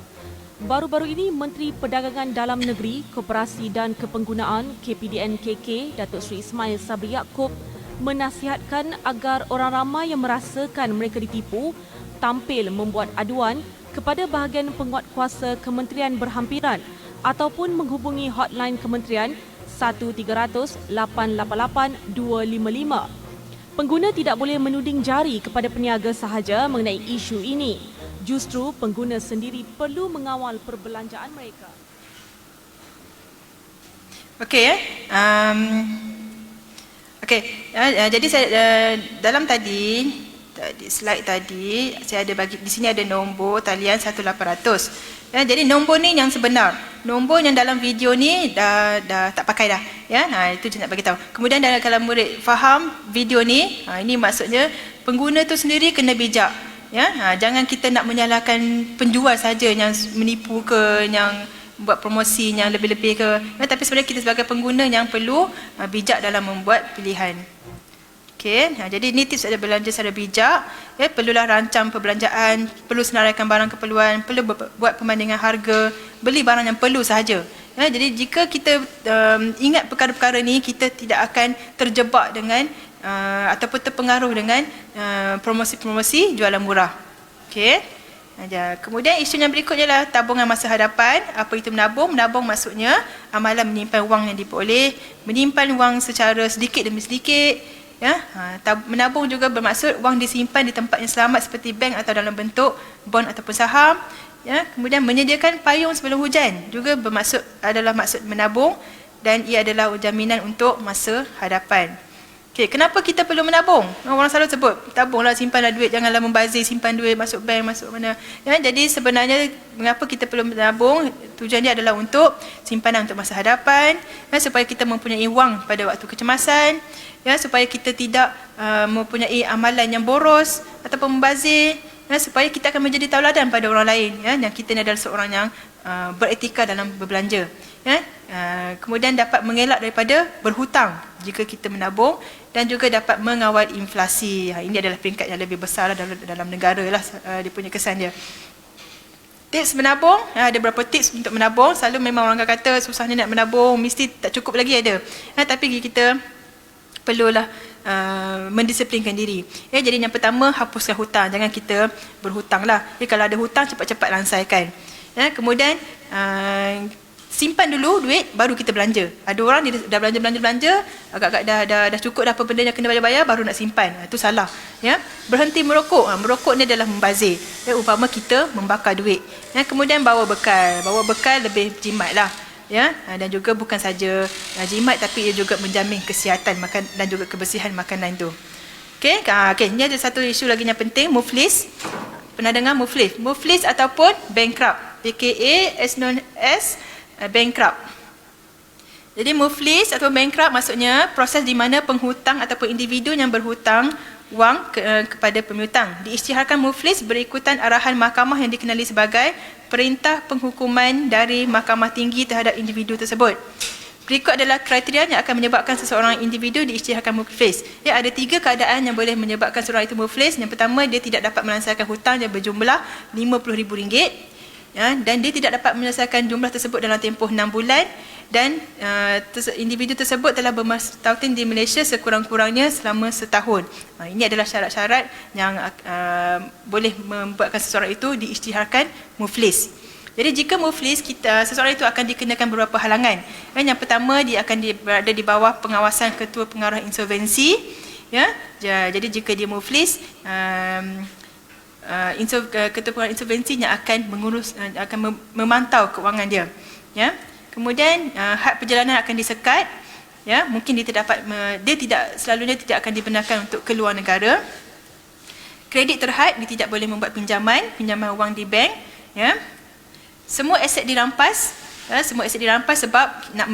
Baru-baru ini, Menteri Perdagangan Dalam Negeri, Koperasi dan Kepenggunaan KPDN-KK, Datuk Seri Ismail Sabri Yaakob menasihatkan agar orang ramai yang merasakan mereka ditipu tampil membuat aduan kepada bahagian penguatkuasa kementerian berhampiran ataupun menghubungi hotline kementerian 1300-888-255. Pengguna tidak boleh menuding jari kepada peniaga sahaja mengenai isu ini. Justru pengguna sendiri perlu mengawal perbelanjaan mereka. Okey jadi saya dalam slide tadi saya ada bagi di sini ada nombor talian 1-800. Ya, jadi nombor ni yang sebenar. Nombor yang dalam video ni dah tak pakai dah. Ya, itu je nak bagi tahu. Kemudian kalau murid faham video ni, ini maksudnya pengguna tu sendiri kena bijak. Ya, jangan kita nak menyalahkan penjual saja yang menipu ke, yang buat promosi yang lebih-lebih ke. Ya, tapi sebenarnya kita sebagai pengguna yang perlu bijak dalam membuat pilihan. Okey, jadi ini tips ada belanja secara bijak. Ya, perlulah rancang perbelanjaan, perlu senaraikan barang keperluan, perlu buat perbandingan harga, beli barang yang perlu sahaja. Ya, jadi jika kita ingat perkara-perkara ni, kita tidak akan terjebak dengan ataupun terpengaruh dengan promosi-promosi jualan murah. Okey. Kemudian isu yang berikutnya adalah tabungan masa hadapan. Apa itu menabung? Menabung maksudnya amalan menyimpan wang yang diperoleh, menyimpan wang secara sedikit demi sedikit. Ya, menabung juga bermaksud wang disimpan di tempat yang selamat seperti bank atau dalam bentuk bond ataupun saham. Ya, kemudian menyediakan payung sebelum hujan juga adalah maksud menabung, dan ia adalah jaminan untuk masa hadapan. Okey, kenapa kita perlu menabung? Orang selalu sebut, tabunglah, simpanlah duit, janganlah membazir, simpan duit masuk bank, masuk mana. Ya, jadi sebenarnya mengapa kita perlu menabung? Tujuan dia adalah untuk simpanan untuk masa hadapan, ya, supaya kita mempunyai wang pada waktu kecemasan, ya, supaya kita tidak mempunyai amalan yang boros ataupun membazir, ya, supaya kita akan menjadi tauladan pada orang lain, ya, dan kita ni adalah seorang yang beretika dalam berbelanja. Ya, kemudian dapat mengelak daripada berhutang jika kita menabung, dan juga dapat mengawal inflasi. Ini adalah peringkat yang lebih besar dalam negara lah, dia punya kesan dia. Tips menabung, ada beberapa tips untuk menabung. Selalu memang orang kata susahnya nak menabung, mesti tak cukup lagi ada. Tapi kita perlulah mendisiplinkan diri. Ya, jadi yang pertama, hapuskan hutang. Jangan kita berhutang lah. Ya, kalau ada hutang, cepat-cepat lansaikan. Ya, kemudian simpan dulu duit, baru kita belanja. Ada orang dia dah belanja, agak-agak dah cukup dah apa benda yang kena bayar, baru nak simpan. Itu salah. Ya, berhenti merokok. Merokok ni adalah membazir. Ya, umpama kita membakar duit. Ya, kemudian bawa bekal lebih jimat lah. Ya, dan juga bukan saja jimat, tapi ia juga menjamin kesihatan makan dan juga kebersihan makanan itu. Okey, ini ada satu isu lagi yang penting, muflis. Pernah dengar muflis? Muflis ataupun bankrupt. AKA as known as bankrupt. Jadi muflis atau bankrupt maksudnya proses di mana penghutang ataupun individu yang berhutang wang kepada pemiutang. Diisytiharkan muflis berikutan arahan mahkamah yang dikenali sebagai perintah penghukuman dari mahkamah tinggi terhadap individu tersebut. Berikut adalah kriteria yang akan menyebabkan seseorang individu diisytiharkan muflis. Ya, ada 3 keadaan yang boleh menyebabkan seseorang itu muflis. Yang pertama, dia tidak dapat melansaikan hutang yang berjumlah RM50,000. dan dia tidak dapat menyelesaikan jumlah tersebut dalam tempoh 6 bulan dan individu tersebut telah bermastautin di Malaysia sekurang-kurangnya selama setahun. Ini adalah syarat-syarat yang boleh membuatkan seseorang itu diisytiharkan muflis. Jadi jika muflis, seseorang itu akan dikenakan beberapa halangan. Yang pertama, dia akan berada di bawah pengawasan ketua pengarah insolvensi. Jadi jika dia muflis, ketua pengarah insolvensi yang akan akan memantau kewangan dia. Kemudian had perjalanan akan disekat. Mungkin dia selalunya tidak akan dibenarkan untuk keluar negara. Kredit terhad, dia tidak boleh membuat pinjaman wang di bank. Semua aset dirampas. Semua aset dirampas sebab nak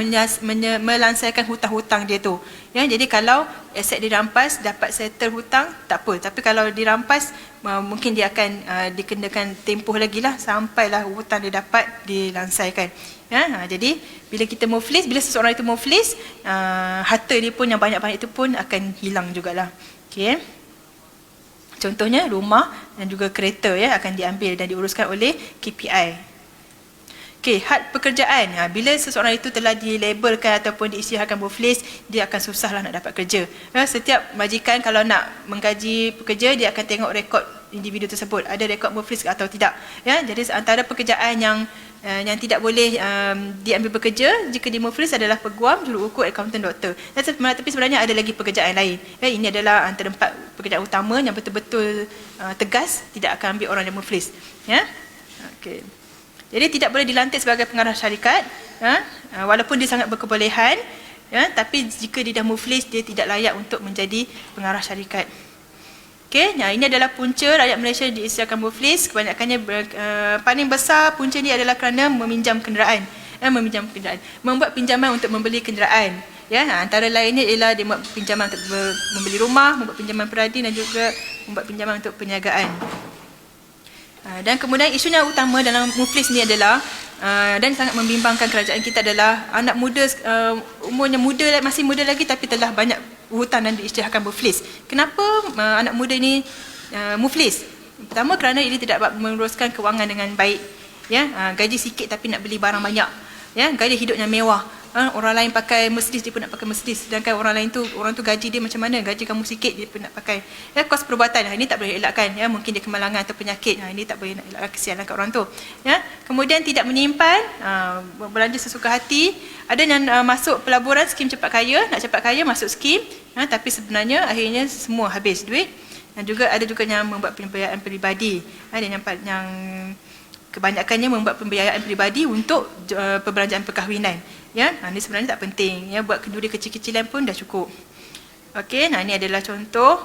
melansaikan hutang-hutang dia tu. Jadi kalau aset dirampas dapat settle hutang, tak apa. Tapi kalau dirampas, mungkin dia akan dikenakan tempoh lagi lah sampailah hutang dia dapat dilansaikan. Jadi bila seseorang itu muflis, harta dia pun yang banyak-banyak itu pun akan hilang jugalah. Okey. Contohnya rumah dan juga kereta akan diambil dan diuruskan oleh KPI. Okey, had pekerjaan. Bila seseorang itu telah dilabelkan ataupun diisytiharkan muflis, dia akan susahlah nak dapat kerja. Setiap majikan kalau nak menggaji pekerja, dia akan tengok rekod individu tersebut, ada rekod muflis atau tidak. Jadi antara pekerjaan yang tidak boleh diambil bekerja jika dia muflis adalah peguam, juruukur, akaunten, doktor. Tapi sebenarnya ada lagi pekerjaan lain. Ini adalah antara 4 pekerjaan utama yang betul-betul tegas tidak akan ambil orang yang muflis. Okey. Jadi tidak boleh dilantik sebagai pengarah syarikat, walaupun dia sangat berkebolehan, tapi jika dia dah muflis, dia tidak layak untuk menjadi pengarah syarikat. Okey, ini adalah punca rakyat Malaysia diisytiharkan muflis. Kebanyakannya paling besar punca ini adalah kerana meminjam kenderaan, membuat pinjaman untuk membeli kenderaan. Antara lainnya ialah dia membuat pinjaman untuk membeli rumah, membuat pinjaman peradi dan juga membuat pinjaman untuk perniagaan. Dan kemudian isu yang utama dalam muflis ni adalah dan sangat membimbangkan kerajaan kita adalah anak muda, umurnya masih muda lagi tapi telah banyak hutang dan diisytiharkan muflis. Kenapa anak muda ini muflis? Pertama, kerana ia tidak dapat menguruskan kewangan dengan baik. Gaji sikit tapi nak beli barang banyak. Gaya hidupnya mewah. Orang lain pakai Mercedes, dia pun nak pakai Mercedes. Sedangkan orang tu gaji dia macam mana? Gaji kamu sikit, dia pun nak pakai. Kos perubatan, ini tak boleh elakkan. Mungkin dia kemalangan atau penyakit. Ini tak boleh nak elakkan, kesianlah kat orang tu. Kemudian tidak menyimpan, belanja sesuka hati. Ada yang masuk pelaburan skim cepat kaya, nak cepat kaya masuk skim, tapi sebenarnya akhirnya semua habis duit. Dan juga ada juga yang membuat pembiayaan peribadi. Yang kebanyakannya membuat pembiayaan peribadi untuk perbelanjaan perkahwinan. Ini sebenarnya tak penting. Buat kenduri kecil-kecilan pun dah cukup. Okey, ini adalah contoh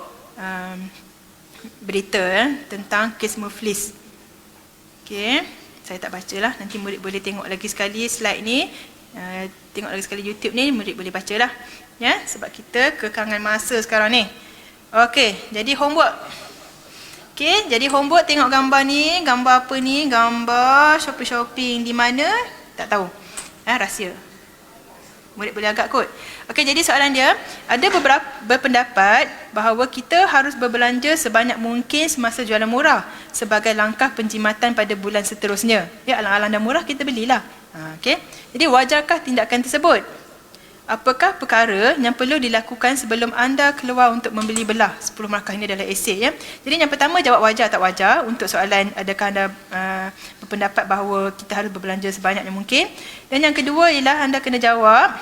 berita tentang kes muflis. Okey, saya tak bacalah. Nanti murid boleh tengok lagi sekali slide ni. Tengok lagi sekali YouTube ni, murid boleh bacalah. Sebab kita kekangan masa sekarang ni. Okey, jadi homework. Okey, jadi homework tengok gambar ni. Gambar apa ni? Gambar shopping-shopping di mana? Tak tahu. Rahsia. Murid boleh agak kot. Okey, jadi soalan dia, ada beberapa berpendapat bahawa kita harus berbelanja sebanyak mungkin semasa jualan murah sebagai langkah penjimatan pada bulan seterusnya. Alang-alang dah murah, kita belilah. Okey. Jadi wajarkah tindakan tersebut? Apakah perkara yang perlu dilakukan sebelum anda keluar untuk membeli belah? 10 markah ini adalah esei. Jadi yang pertama, jawab wajar tak wajar untuk soalan adakah anda berpendapat bahawa kita harus berbelanja sebanyak yang mungkin. Dan yang kedua ialah anda kena jawab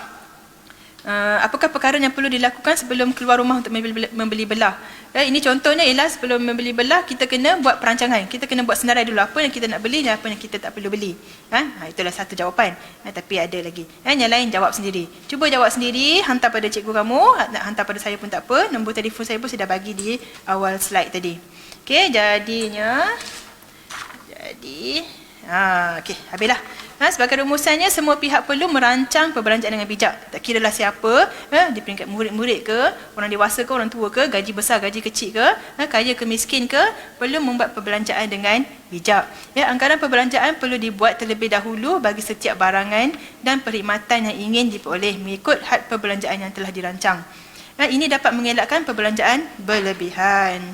apakah perkara yang perlu dilakukan sebelum keluar rumah untuk membeli belah. Ini contohnya ialah sebelum membeli belah kita kena buat perancangan. Kita kena buat senarai dulu apa yang kita nak beli dan apa yang kita tak perlu beli. Itulah satu jawapan. Tapi ada lagi. Yang lain jawab sendiri. Cuba jawab sendiri, hantar pada cikgu kamu, nak hantar pada saya pun tak apa. Nombor telefon saya pun saya dah bagi di awal slide tadi. Okey, okey, habislah. Sebagai rumusannya, semua pihak perlu merancang perbelanjaan dengan bijak. Tak kiralah siapa, di peringkat murid-murid ke, orang dewasa ke, orang tua ke, gaji besar, gaji kecil ke, kaya ke, miskin ke, perlu membuat perbelanjaan dengan bijak. Anggaran perbelanjaan perlu dibuat terlebih dahulu bagi setiap barangan dan perkhidmatan yang ingin diperoleh mengikut had perbelanjaan yang telah dirancang. Ini dapat mengelakkan perbelanjaan berlebihan.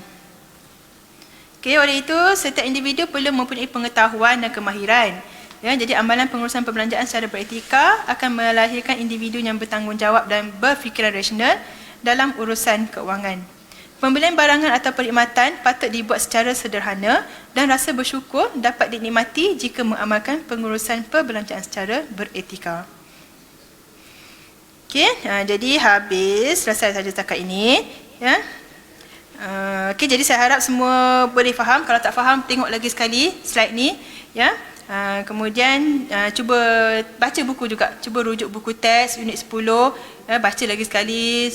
Okey, oleh itu setiap individu perlu mempunyai pengetahuan dan kemahiran. Ya, jadi amalan pengurusan perbelanjaan secara beretika akan melahirkan individu yang bertanggungjawab dan berfikiran rasional dalam urusan keuangan. Pembelian barangan atau perkhidmatan patut dibuat secara sederhana dan rasa bersyukur dapat dinikmati jika mengamalkan pengurusan perbelanjaan secara beretika. Okey, jadi habis selesai saja setakat ini, ya. Okey, jadi saya harap semua boleh faham. Kalau tak faham, tengok lagi sekali slide ni, ya. Kemudian cuba baca buku juga, cuba rujuk buku teks unit 10, baca lagi sekali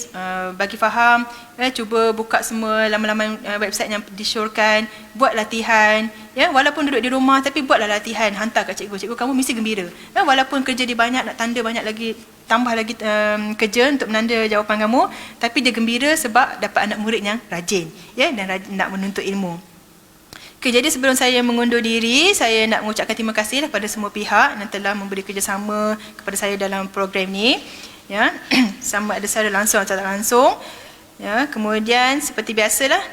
bagi faham, cuba buka semua laman-laman website yang disyorkan, buat latihan, ya, walaupun duduk di rumah tapi buatlah latihan, hantar kat cikgu, kamu mesti gembira, walaupun kerja dia banyak, nak tanda banyak lagi, tambah lagi kerja untuk menanda jawapan kamu, tapi dia gembira sebab dapat anak murid yang rajin, ya, dan nak menuntut ilmu. Okay, jadi sebelum saya mengundur diri, saya nak mengucapkan terima kasih kepada semua pihak yang telah memberi kerjasama kepada saya dalam program ni, ya, sama ada secara langsung atau tak langsung, ya. Kemudian seperti biasalah,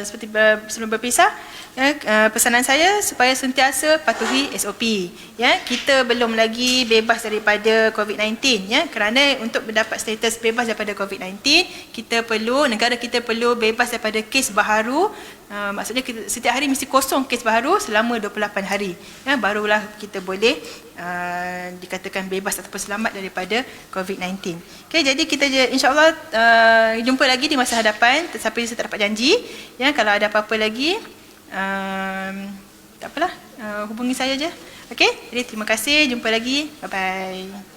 seperti sebelum berpisah, ya, pesanan saya supaya sentiasa patuhi SOP, ya. Kita belum lagi bebas daripada COVID-19, ya, kerana untuk mendapat status bebas daripada COVID-19, negara kita perlu bebas daripada kes baharu. Maksudnya setiap hari mesti kosong kes baharu selama 28 hari, ya, barulah kita boleh dikatakan bebas ataupun selamat daripada COVID-19. Okay, jadi kita insyaAllah jumpa lagi di masa hadapan. Tapi saya tak dapat janji, ya, kalau ada apa-apa lagi, tak apalah, hubungi saya je. Okey, jadi terima kasih, jumpa lagi, bye-bye.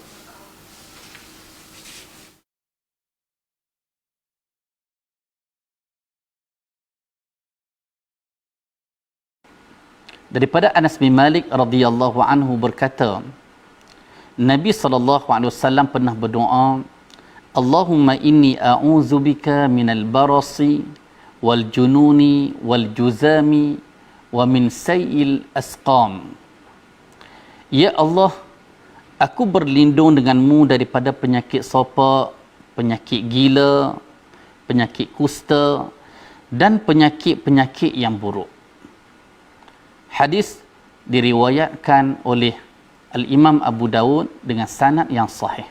Daripada Anas bin Malik radhiyallahu anhu berkata, Nabi SAW pernah berdoa, Allahumma inni a'udzubika minal barasi wal jununi wal juzami wa min sayil asqam. Ya Allah, aku berlindung denganmu daripada penyakit sopak, penyakit gila, penyakit kusta dan penyakit-penyakit yang buruk. Hadis diriwayatkan oleh Al-Imam Abu Dawud dengan sanad yang sahih.